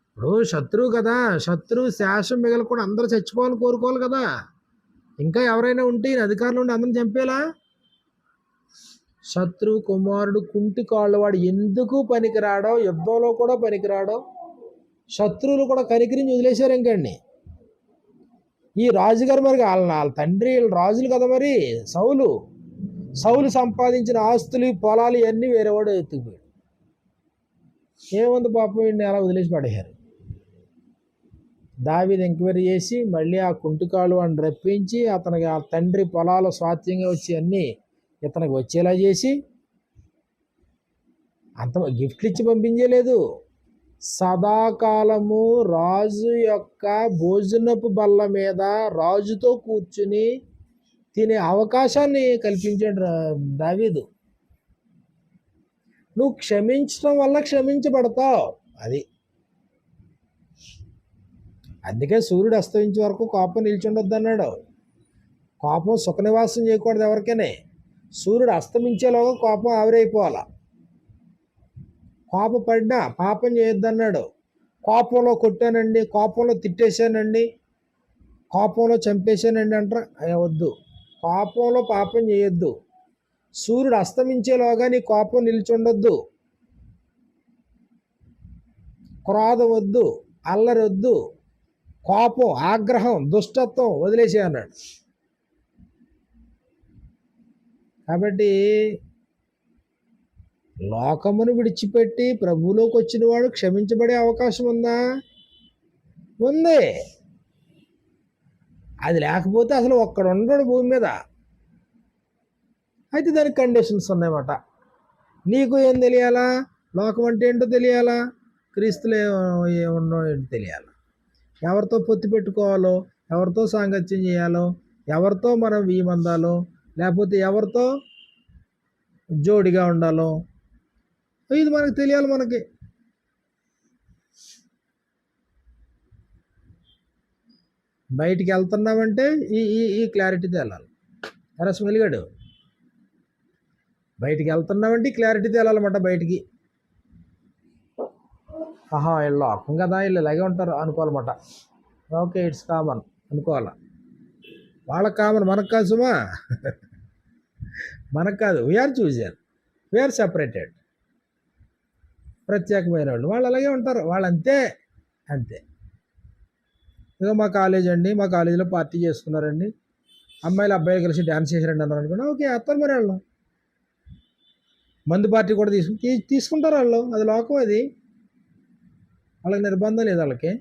ఇప్పుడు శత్రువు కదా, శత్రువు శేషం మిగలకుండా అందరూ చచ్చిపోవాలని కోరుకోవాలి కదా. ఇంకా ఎవరైనా ఉంటే ఈయన అధికారులు ఉండి అందరిని చంపేలా. శత్రువు కుమారుడు కుంటి కాళ్ళు, వాడు ఎందుకు పనికిరాడో, యుద్ధంలో కూడా పనికిరాడో. శత్రువులు కూడా కనికరించి వదిలేశారు ఇంకండి. ఈ రాజుగారు మరి వాళ్ళ తండ్రి వీళ్ళ రాజులు కదా, మరి సౌలు సంపాదించిన ఆస్తులు పొలాలు ఇవన్నీ వేరేవాడు ఎత్తుకుపోయాడు. ఏముంది పాపం, వీడిని అలా వదిలేసి పడేశారు. దావీదు ఎంక్వైరీ చేసి మళ్ళీ ఆ కుంటికాలు అని రప్పించి అతనికి ఆ తండ్రి పొలాలు స్వాత్యంగా వచ్చి అన్నీ ఇతనికి వచ్చేలా చేసి, అంత గిఫ్ట్లు ఇచ్చి పంపించలేదు. సదాకాలము రాజు యొక్క భోజనపు బల్ల మీద రాజుతో కూర్చుని తినే అవకాశాన్ని కల్పించాడు దావీదు. నువ్వు క్షమించడం వల్ల క్షమించబడతావు. అది అందుకే సూర్యుడు అస్తమించే వరకు కోపం నిల్చుండొద్దు అన్నాడు. కోపం సుఖనివాసం చేయకూడదు ఎవరికైనా. సూర్యుడు అస్తమించేలోగా కోపం ఆవిరైపోవాల. కోపపడినా పాపం చేయొద్దన్నాడు. కోపంలో కొట్టానండి, కోపంలో తిట్టేశానండి, కోపంలో చంపేశానండి అంటారా, వద్దు. కోపంలో పాపం చేయొద్దు. సూర్యుడు అస్తమించేలోగా నీ కోపం నిల్చుండొద్దు. క్రోధం వద్దు, అల్లరి వద్దు, కోపం, ఆగ్రహం, దుష్టత్వం వదిలేసే అన్నాడు. కాబట్టి లోకమును విడిచిపెట్టి ప్రభువులోకి వచ్చిన వాడు క్షమించబడే అవకాశం ఉందా? ఉంది. అది లేకపోతే అసలు ఒక్కడు ఉండడు భూమి మీద. అయితే దానికి కండిషన్స్ ఉన్నాయన్నమాట. నీకు ఏం తెలియాలా? లోకం అంటే ఏంటో తెలియాలా, క్రీస్తులు ఏమన్నో ఏంటో తెలియాలా, ఎవరితో పొత్తు పెట్టుకోవాలో, ఎవరితో సాంగత్యం చేయాలో, ఎవరితో మనం వీమందాలో, లేకపోతే ఎవరితో జోడిగా ఉండాలో, ఇది మనకు తెలియాలి. మనకి బయటికి వెళ్తున్నామంటే ఈ క్లారిటీతో వెళ్ళాలి. రస్మిలిగాడు బయటికి వెళ్తున్నామంటే ఈ క్లారిటీతో వెళ్ళాలన్నమాట. బయటికి వీళ్ళు లోకం కదా, వీళ్ళు ఇలాగే ఉంటారు అనుకోవాలన్నమాట. ఓకే, ఇట్స్ కామన్ అనుకోవాలా. వాళ్ళకి కామన్, మనకు కాదు సుమా. మనకు కాదు. We are chooser, we are separated. ప్రత్యేకమైన వాళ్ళు అలాగే ఉంటారు. వాళ్ళు అంతే. ఇక మా కాలేజ్ అండి, మా కాలేజీలో పార్టీ చేసుకున్నారండి, అమ్మాయిలు అబ్బాయిలు కలిసి డ్యాన్స్ చేశారండి అన్నారు అనుకున్నా, ఓకే వేస్తారు మరి. వాళ్ళు మందు పార్టీ కూడా తీసుకుంటారు వాళ్ళు. అది లోకం. అది వాళ్ళకి నిర్బంధం లేదు. వాళ్ళకి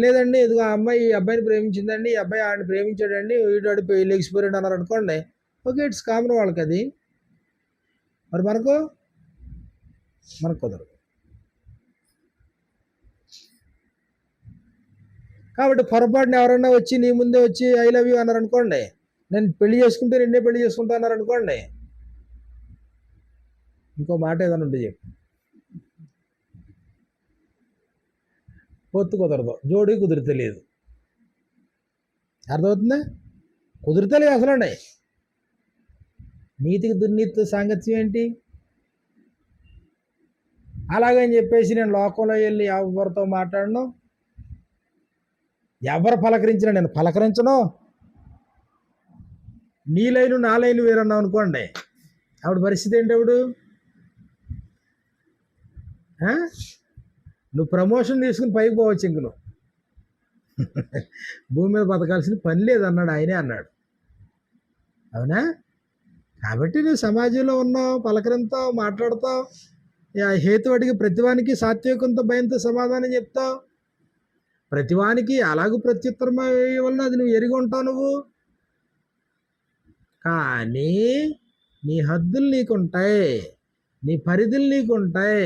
లేదండి, ఇదిగో ఆ అమ్మాయి ఈ అబ్బాయిని ప్రేమించిందండి, ఈ అబ్బాయి ఆడిని ప్రేమించాడండి, వీడు పెళ్ళి ఎక్స్పీరియడ్ అన్నారు అనుకోండి, ఓకే ఇట్స్ కామన్ వాళ్ళకి. అది మరి మనకు కుదరదు. కాబట్టి పొరపాటున ఎవరన్నా వచ్చి నీ ముందే వచ్చి ఐ లవ్ యూ అన్నారు అనుకోండి, నేను పెళ్లి చేసుకుంటే నిన్నే పెళ్లి చేసుకుంటా అన్నారు అనుకోండి, ఇంకో మాట ఏదైనా ఉంటే చెప్పు, పొత్తు కుదరదు, జోడి కుదిరితలేదు. అర్థమవుతుందా? కుదిరితలేదు అసలండి. నీతికి దుర్నీతితో సాంగత్యం ఏంటి? అలాగని చెప్పేసి నేను లోకంలో వెళ్ళి ఎవరితో మాట్లాడను, ఎవరు పలకరించినా నేను పలకరించను. నీ లైను నా లైను వేరన్నావు అనుకోండి, ఆవిడ పరిస్థితి ఏంటి? ఆవిడు నువ్వు ప్రమోషన్ తీసుకుని పైకి పోవచ్చు. ఇంక నువ్వు భూమి మీద బతకాల్సిన పని లేదన్నాడు ఆయనే అన్నాడు. అవునా? కాబట్టి నువ్వు సమాజంలో ఉన్నావు, పలకరింతావు, మాట్లాడతావు, హేతువాటికి ప్రతివానికి సాత్వికంతో భయంతో సమాధానం చెప్తావు. ప్రతివానికి అలాగూ ప్రత్యుత్తరం వలన అది నువ్వు ఎరిగి ఉంటావు నువ్వు. కానీ నీ హద్దులు నీకుంటాయి, నీ పరిధులు నీకుంటాయి.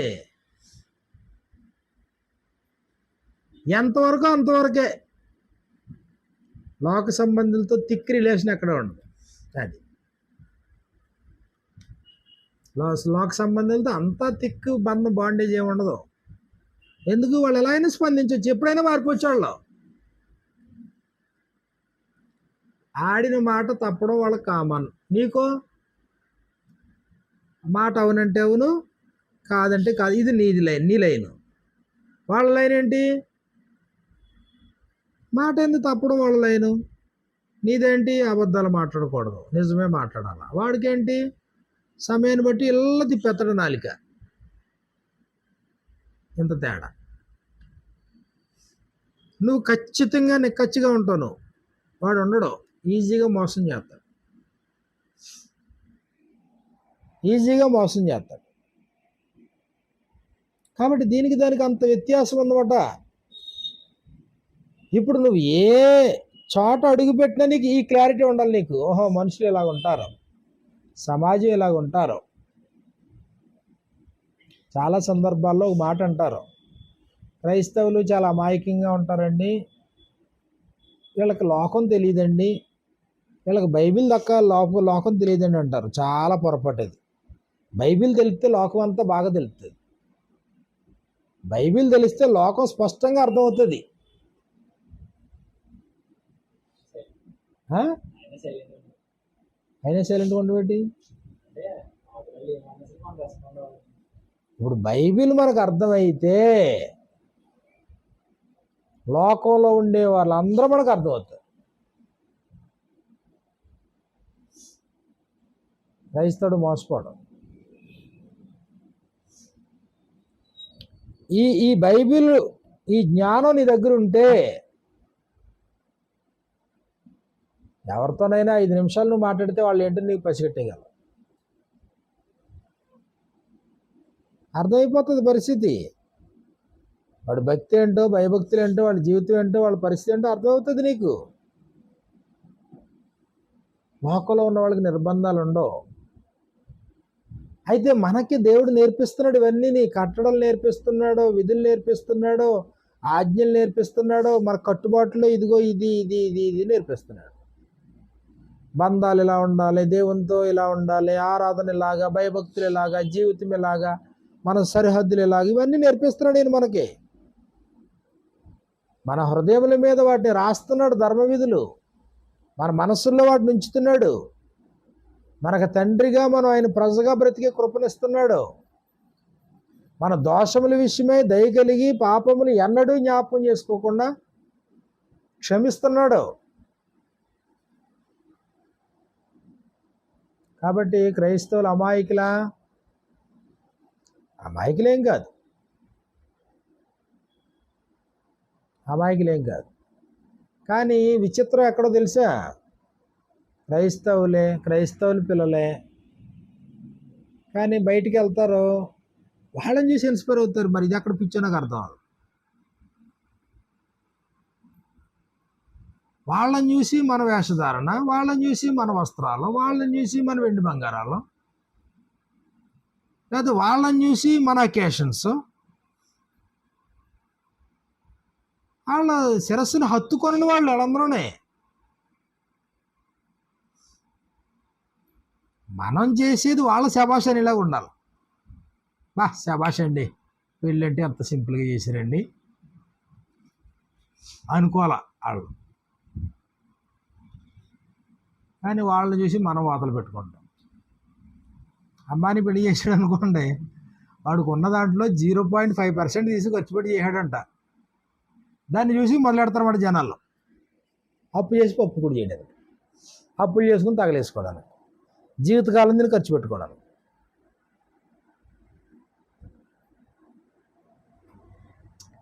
ఎంతవరకు అంతవరకే. లోక సంబంధులతో థిక్ రిలేషన్ ఎక్కడ ఉండదు. అది లోక సంబంధాలతో అంతా థిక్ బాండేజ్ ఏమి ఉండదు. ఎందుకు? వాళ్ళు ఎలా అయినా స్పందించవచ్చు, ఎప్పుడైనా మారిపోవచ్చు వాళ్ళు. ఆడిన మాట తప్పడం వాళ్ళకి కామన్. నీకో మాట అవునంటే అవును, కాదంటే కాదు. ఇది నీది లైన్, నీ లైను. వాళ్ళ లైన్ ఏంటి? మాట ఎందుకు తప్పడం వాళ్ళ లైను. నీదేంటి? అబద్ధాలు మాట్లాడకూడదు, నిజమే మాట్లాడాలి. వాడికేంటి? సమయాన్ని బట్టి ఇళ్ళ తిప్పెత్తడం నాలిక. ఇంత తేడా. నువ్వు ఖచ్చితంగా నిక్కచ్చిగా ఉంటావు, నువ్వు వాడు ఉండడు. ఈజీగా మోసం చేస్తాడు, ఈజీగా మోసం చేస్తాడు. కాబట్టి దీనికి దానికి అంత వ్యత్యాసం ఉందన్నమాట. ఇప్పుడు నువ్వు ఏ చోట అడుగుపెట్టినా నీకు ఈ క్లారిటీ ఉండాలి నీకు. ఓహో, మనుషులు ఇలాగ ఉంటారు, సమాజం ఇలాగ ఉంటారు. చాలా సందర్భాల్లో ఒక మాట అంటారు, క్రైస్తవులు చాలా అమాయకంగా ఉంటారండి, వీళ్ళకి లోకం తెలియదండి, వీళ్ళకి బైబిల్ దక్క లోకం తెలియదండి అంటారు. చాలా పొరపాటు అది. బైబిల్ తెలిస్తే లోకం అంతా బాగా తెలుస్తుంది. బైబిల్ తెలిస్తే లోకం స్పష్టంగా అర్థమవుతుంది. అయినా సైలెంట్ ఉండబెట్టి ఇప్పుడు బైబిల్ మనకు అర్థమైతే లోకంలో ఉండే వాళ్ళందరూ మనకు అర్థమవుతారు. క్రైస్తవుడు మోసపోవడం. ఈ బైబిల్, ఈ జ్ఞానం నీ దగ్గర ఉంటే ఎవరితోనైనా 5 నిమిషాలు నువ్వు మాట్లాడితే వాళ్ళు ఏంటో నీకు పసిగట్టేయగలరు. అర్థమైపోతుంది పరిస్థితి. వాడి భక్తి ఏంటో, భయభక్తులు ఏంటో, వాళ్ళ జీవితం ఏంటో, వాళ్ళ పరిస్థితి ఏంటో అర్థమవుతుంది నీకు. లోకంలో ఉన్న వాళ్ళకి నిర్బంధాలు ఉండవు. అయితే మనకి దేవుడు నేర్పిస్తున్నాడు ఇవన్నీ. నీ కట్టడలు నేర్పిస్తున్నాడు, విధులు నేర్పిస్తున్నాడు, ఆజ్ఞలు నేర్పిస్తున్నాడు, మన కట్టుబాట్లు ఇదిగో ఇది ఇది ఇది ఇది నేర్పిస్తున్నాడు. బంధాలు ఇలా ఉండాలి, దేవునితో ఇలా ఉండాలి, ఆరాధన ఇలాగా, భయభక్తులు ఇలాగా, జీవితం ఇలాగా, మన సరిహద్దులు ఇలాగా, ఇవన్నీ నేర్పిస్తున్నాడు నేను మనకి. మన హృదయముల మీద వాటిని రాస్తున్నాడు, ధర్మ విధులు మన మనస్సుల్లో వాటిని ఉంచుతున్నాడు. మనకు తండ్రిగా మనం ఆయన ప్రజగా బ్రతికే కృపనిస్తున్నాడు. మన దోషముల విషయమై దయ కలిగి పాపములు ఎన్నడూ జ్ఞాపకం చేసుకోకుండా క్షమిస్తున్నాడు. కాబట్టి క్రైస్తవులు అమాయకులేం కాదు, అమాయకులేం కాదు. కానీ విచిత్రం ఎక్కడో తెలుసా? క్రైస్తవుల పిల్లలే, కానీ బయటికి వెళ్తారు, వాళ్ళని చూసి ఇన్స్పైర్ అవుతారు. మరి ఇది ఎక్కడ పిచ్చో నాకు అర్థం అవ్వదు. వాళ్ళని చూసి మన వేషధారణ, వాళ్ళని చూసి మన వస్త్రాలు, వాళ్ళని చూసి మన వెండి బంగారాలు, లేదా వాళ్ళని చూసి మన అకేషన్స్, వాళ్ళ శిరస్సును హత్తుకొని వాళ్ళు వాళ్ళందరూనే. మనం చేసేది వాళ్ళ శభాష్ అని ఇలాగ ఉండాలి. శభాష్ అండి, వీళ్ళంటే అంత సింపుల్గా చేశారండి అనుకోవాలా వాళ్ళు. కానీ వాళ్ళని చూసి మనం వాతలు పెట్టుకుంటాం. అమ్మాయిని పెళ్లి చేసాడు అనుకోండి, వాడికి ఉన్న దాంట్లో 0.5% తీసి ఖర్చు పెట్టి చేశాడంట. దాన్ని చూసి మొదలెడతారన్నమాట జనాల్లో. అప్పు చేసి పప్పు కూడా చేయడానికి, అప్పులు చేసుకుని తగలేసుకోవడానికి, జీవితకాలం దీన్ని ఖర్చు పెట్టుకోవడానికి.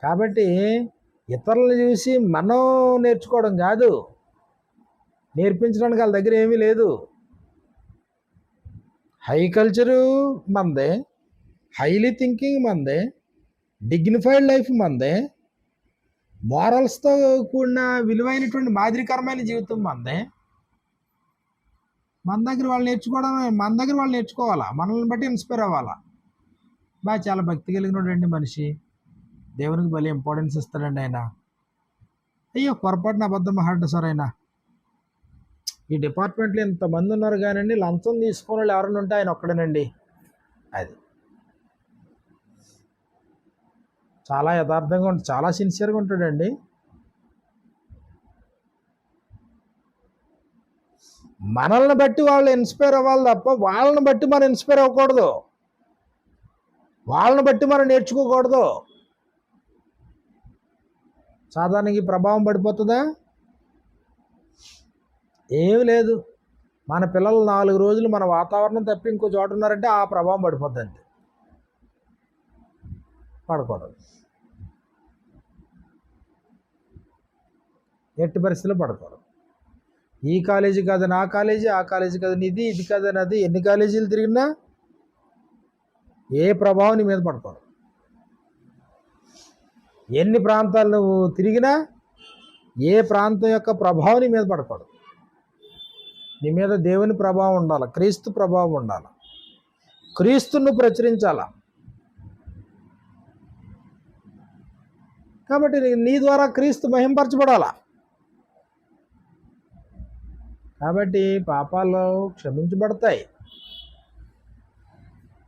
కాబట్టి ఇతరులను చూసి మనం నేర్చుకోవడం కాదు, నేర్పించడానికి వాళ్ళ దగ్గర ఏమీ లేదు. హై కల్చరు మందే, హైలీ థింకింగ్ మందే, డిగ్నిఫైడ్ లైఫ్ మందే, మారల్స్తో కూడిన విలువైనటువంటి మాదిరికరమైన జీవితం మందే. మన దగ్గర వాళ్ళు నేర్చుకోవాలా, మనల్ని బట్టి ఇన్స్పైర్ అవ్వాలా. చాలా భక్తి కలిగినటువంటి మనిషి, దేవునికి భలే ఇంపార్టెన్స్ ఇస్తాడండి ఆయన. అయ్యో, పొరపాటున అబద్ధం మాట్లాడు సార్ ఆయన. ఈ డిపార్ట్మెంట్లో ఇంతమంది ఉన్నారు కానండి, లంచం తీసుకునే వాళ్ళు ఎవరైనా ఉంటే ఆయన ఒక్కడేనండి. అది చాలా యథార్థంగా ఉంటాడు, చాలా సిన్సియర్గా ఉంటాడండి. మనల్ని బట్టి వాళ్ళు ఇన్స్పైర్ అవ్వాలి తప్ప వాళ్ళని బట్టి మనం ఇన్స్పైర్ అవ్వకూడదు, వాళ్ళని బట్టి మనం నేర్చుకోకూడదు. సాధారణంగా ఈ ప్రభావం పడిపోతుందా? ఏమి లేదు. మన పిల్లలు 4 రోజులు మన వాతావరణం తప్పి ఇంకో చోట ఉన్నారంటే ఆ ప్రభావం పడిపోద్ది అంతే. పడకూడదు, ఎట్టి పరిస్థితుల్లో పడకూడదు. ఈ కాలేజీ కాదని ఆ కాలేజీ, ఆ కాలేజీ కాదని ఇది, ఇది కాదని అది, ఎన్ని కాలేజీలు తిరిగినా ఏ ప్రభావం నీ మీద పడకూడదు. ఎన్ని ప్రాంతాలు నువ్వు తిరిగినా ఏ ప్రాంతం యొక్క ప్రభావం నీ మీద పడకూడదు. నీ మీద దేవుని ప్రభావం ఉండాలి, క్రీస్తు ప్రభావం ఉండాలి, క్రీస్తును ప్రచురించాల. కాబట్టి నీ ద్వారా క్రీస్తు మహింపరచబడాల. కాబట్టి పాపాలు క్షమించబడతాయి.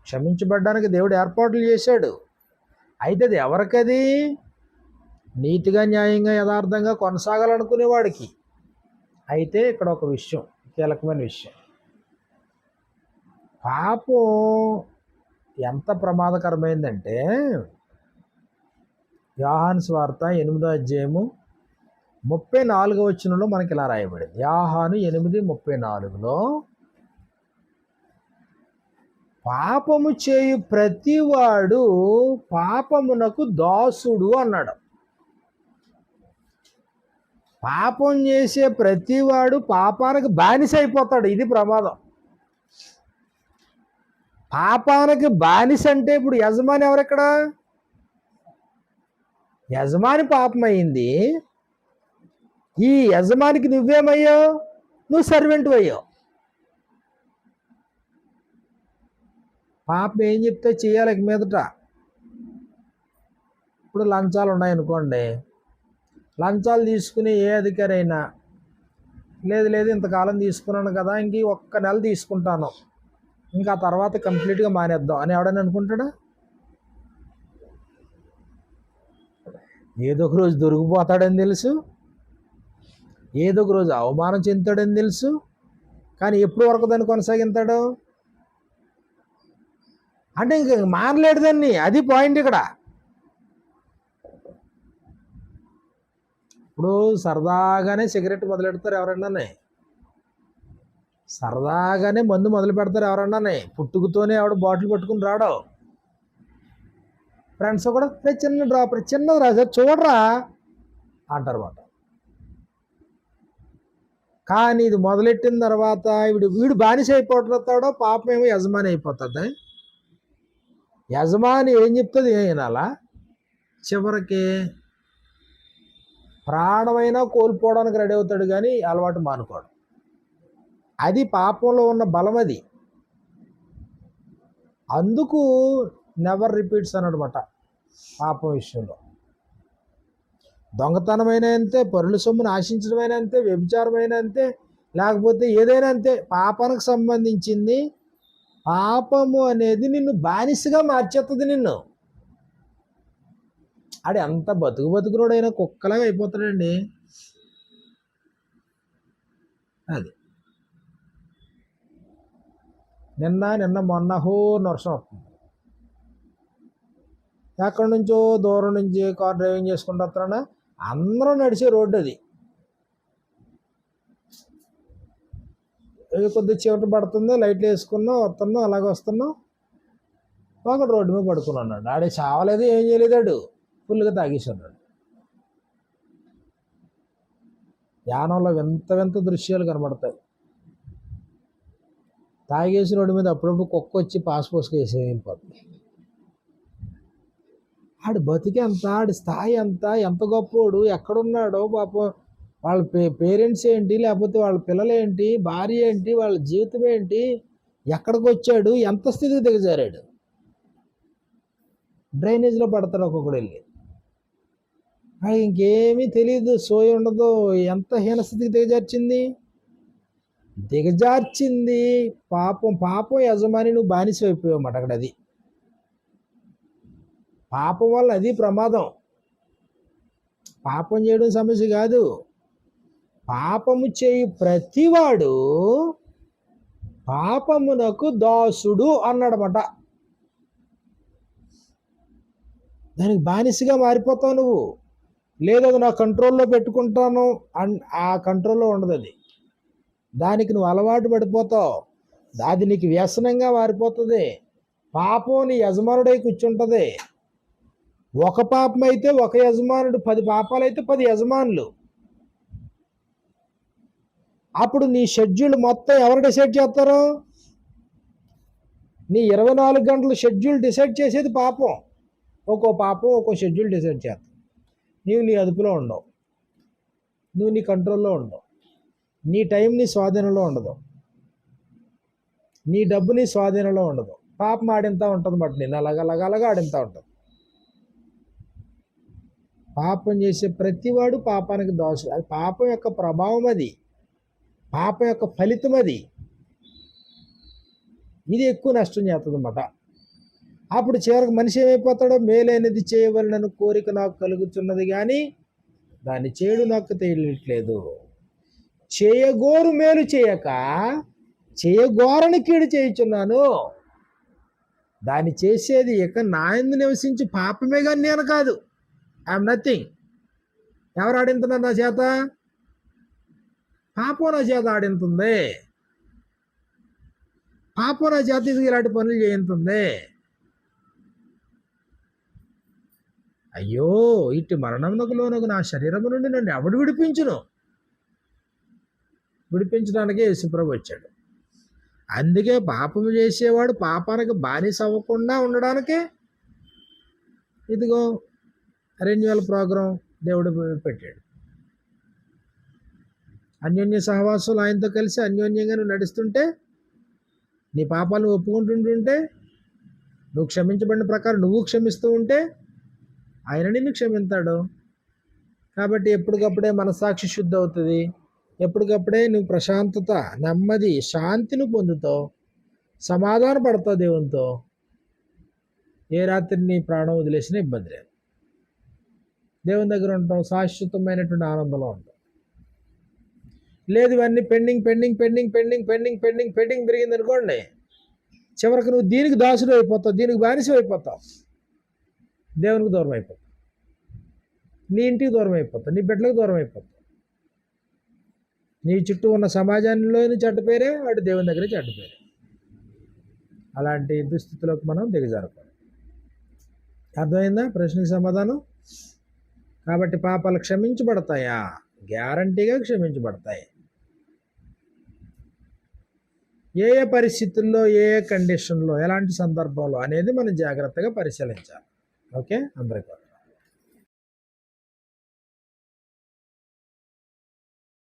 క్షమించబడడానికి దేవుడు ఏర్పాట్లు చేశాడు. అయితే అది ఎవరికది? నీతిగా, న్యాయంగా, యథార్థంగా కొనసాగాలనుకునేవాడికి. అయితే ఇక్కడ ఒక విషయం, కీలకమైన విషయం, పాపం ఎంత ప్రమాదకరమైందంటే యోహాను సువార్త 8వ అధ్యాయము 34వ వచనంలో మనకి ఇలా రాయబడింది. యోహాను 8:34లో పాపము చేయు ప్రతివాడు పాపమునకు దాసుడు అన్నాడు. పాపం చేసే ప్రతివాడు పాపానికి బానిస అయిపోతాడు. ఇది ప్రమాదం. పాపానికి బానిస అంటే ఇప్పుడు యజమాని ఎవరెక్కడ? యజమాని పాపం అయింది. ఈ యజమానికి నువ్వేమయ్యావు? నువ్వు సర్వెంట్ అయ్యావు. పాపం ఏం చెప్తే చేయాలి మీదట. ఇప్పుడు లంచాలు ఉన్నాయనుకోండి, లంచాలు తీసుకుని ఏ అధికారి అయినా లేదు ఇంతకాలం తీసుకున్నాను కదా, ఇంక ఒక్క నెల తీసుకుంటాను, ఇంకా తర్వాత కంప్లీట్గా మానేద్దాం అని ఎవడని అనుకుంటాడా? ఏదో ఒక రోజు దొరికిపోతాడని తెలుసు, ఏదో ఒక రోజు అవమానం చెందుతాడని తెలుసు, కానీ ఎప్పుడు వరకు దాన్ని కొనసాగిస్తాడు అంటే ఇంక మానలేడు దాన్ని. అది పాయింట్ ఇక్కడ. ఇప్పుడు సరదాగానే సిగరెట్ మొదలెడతారు ఎవరన్నా, సరదాగానే మందు మొదలు పెడతారు ఎవరన్నా. పుట్టుకతోనే ఎవడ బాటిల్ పట్టుకుని రాడు. ఫ్రెండ్స్ కూడా చిన్న డ్రాప్, చిన్నది రా సార్ చూడరా అంటారు మాట. కానీ ఇది మొదలెట్టిన తర్వాత వీడు బానిస అయిపోతాడో, పాపం ఏమో యజమాని అయిపోతుంది. యజమాని ఏం చెప్తుంది ఏం వినాలా? చివరికి ప్రాణమైనా కోల్పోవడానికి రెడీ అవుతాడు, కానీ అలవాటు మానుకోడు. అది పాపంలో ఉన్న బలం. అది అందుకు నెవర్ రిపీట్స్ అన్నమాట పాపం విషయంలో. దొంగతనమైన అంతే, పరుల సొమ్మును ఆశించడమైనా అంతే, వ్యభిచారమైన అంతే, లేకపోతే ఏదైనా అంతే. పాపానికి సంబంధించింది. పాపము అనేది నిన్ను బానిసగా మార్చేస్తుంది. నిన్ను ఆడి అంత బతుకునోడైనా కుక్కలాగా అయిపోతాడండి. అది నిన్న మొన్న వర్షం వస్తుంది. ఎక్కడి నుంచో దూరం నుంచి కార్ డ్రైవింగ్ చేసుకుంటూ వస్తున్నా, అందరూ నడిచే రోడ్డు అది. కొద్దిగా చీకటి పడుతుంది, లైట్లు వేసుకున్నాం, వస్తున్నాం, అలాగే వస్తున్నాం. ఒకడు రోడ్డు మీద పడుకుని ఉన్నాడు. ఆడే చావలేదు, ఏం చేయలేదాడు, ఫుల్గా తాగేసి ఉన్నాడు. యానంలో వింత వింత దృశ్యాలు కనబడతాయి. తాగేసి రోడ్డు మీద అప్పుడప్పుడు కుక్క వచ్చి పాస్పోస్కి వేసి వెళ్ళిపోతుంది. ఆడి బతికి ఎంత, ఆడి స్థాయి ఎంత గొప్పోడు, ఎక్కడున్నాడో పాపం. వాళ్ళ పేరెంట్స్ ఏంటి, లేకపోతే వాళ్ళ పిల్లలు ఏంటి, భార్య ఏంటి, వాళ్ళ జీవితం ఏంటి, ఎక్కడికి వచ్చాడు, ఎంత స్థితికి దిగజారాడు. డ్రైనేజ్లో పడతాడు ఒక్కొక్కడు వెళ్ళి. ఇంకేమీ తెలియదు, సోయి ఉండదు. ఎంత హీనస్థితికి దిగజార్చింది పాపం. పాపం యజమాని, నువ్వు బానిస అయిపోయావన్నమాట అక్కడ. అది పాపం వల్ల అది ప్రమాదం. పాపం చేయడం సమస్య కాదు. పాపము చేయు ప్రతివాడు పాపమునకు దాసుడు అన్నాడన్నమాట. దానికి బానిసగా మారిపోతావు నువ్వు. లేదు అది నా కంట్రోల్లో పెట్టుకుంటాను ఆ కంట్రోల్లో ఉండదు. అది దానికి నువ్వు అలవాటు పడిపోతావు. అది నీకు వ్యసనంగా మారిపోతుంది. పాపం నీ యజమానుడై కూర్చుంటుంది. ఒక పాపం అయితే ఒక యజమానుడు, 10 పాపాలు అయితే 10 యజమానులు. అప్పుడు నీ షెడ్యూల్ మొత్తం ఎవరు డిసైడ్ చేస్తారు? నీ 24 గంటల షెడ్యూల్ డిసైడ్ చేసేది పాపం. ఒక్కో పాపం ఒక్కో షెడ్యూల్ డిసైడ్ చేస్తావు. నీవు నీ అదుపులో ఉండవు, నువ్వు నీ కంట్రోల్లో ఉండవు, నీ టైం నీ స్వాధీనంలో ఉండదు, నీ డబ్బు నీ స్వాధీనంలో ఉండదు. పాపం ఆడింతా ఉంటుంది బట్ నేను అలాగలాగలాగా ఆడింతా ఉంటుంది. పాపం చేసే ప్రతివాడు పాపానికి దోషం. అది పాపం యొక్క ప్రభావం, అది పాపం యొక్క ఫలితం. అది ఇది ఎక్కువ నష్టం చేస్తుంది అన్నమాట. అప్పుడు చివరికి మనిషి ఏమైపోతాడో, మేలైనది చేయవలనని కోరిక నాకు కలుగుతున్నది కానీ దాన్ని చేయడు నాకు తెలియట్లేదు. చేయగోరు మేలు చేయక చేయగోరని కీడు చేయుచున్నాను. దాన్ని చేసేది ఇక నా యందు నివసించి పాపమే కానీ నేను కాదు. I'm nothing. ఎవరు ఆడింతున్నారు నా చేత? పాపం నా చేత ఆడింతుంది. పాపం నా చేత ఇది ఇలాంటి పనులు చేయింతుంది. అయ్యో ఇటు మరణమునకు లోనకు నా శరీరము నుండి నన్ను ఎవడు విడిపించును? విడిపించడానికే యేసుప్రభు వచ్చాడు. అందుకే పాపము చేసేవాడు పాపానికి బానిస అవ్వకుండా ఉండడానికే ఇదిగో రెన్యువల్ ప్రోగ్రాం దేవుడు పెట్టాడు. అన్యోన్య సహవాసాలు ఆయనతో కలిసి అన్యోన్యంగా నువ్వు నడుస్తుంటే, నీ పాపాలను ఒప్పుకుంటుంటుంటే, నువ్వు క్షమించబడిన ప్రకారం నువ్వు క్షమిస్తూ ఉంటే ఆయన నిన్ను క్షమిస్తాడు. కాబట్టి ఎప్పటికప్పుడే మనసాక్షి శుద్ధి అవుతుంది. ఎప్పటికప్పుడే నువ్వు ప్రశాంతత, నెమ్మది, శాంతిని పొందుతావు, సమాధాన పడతావు దేవునితో. ఏ రాత్రి నీ ప్రాణం వదిలేసినా ఇబ్బంది లేదు. దేవుని దగ్గర ఉంటాం, శాశ్వతమైనటువంటి ఆనందంలో ఉంటాం. లేదు ఇవన్నీ pending pending pending pending pending pending pending పెరిగింది అనుకోండి, చివరికి నువ్వు దీనికి దాసుడు అయిపోతావు, దీనికి బానిస అయిపోతావు, దేవునికి దూరం అయిపోతావు, నీ ఇంటికి దూరం అయిపోతావు, నీ బిడ్డలకు దూరం అయిపోతావు. నీ చుట్టూ ఉన్న సమాజంలోని చెడ్డ పేరే వాటి దేవుని దగ్గర చెడ్డ పేరే. అలాంటి దుస్థితిలోకి మనం దిగజారుకోవాలి. అర్థమైందా ప్రశ్నకి సమాధానం? కాబట్టి పాపాలు క్షమించబడతాయా? గ్యారంటీగా క్షమించబడతాయి. ఏ ఏ పరిస్థితుల్లో, ఏ ఏ కండిషన్లో, ఎలాంటి సందర్భంలో అనేది మనం జాగ్రత్తగా పరిశీలించాలి. ఓకే, అందరికీ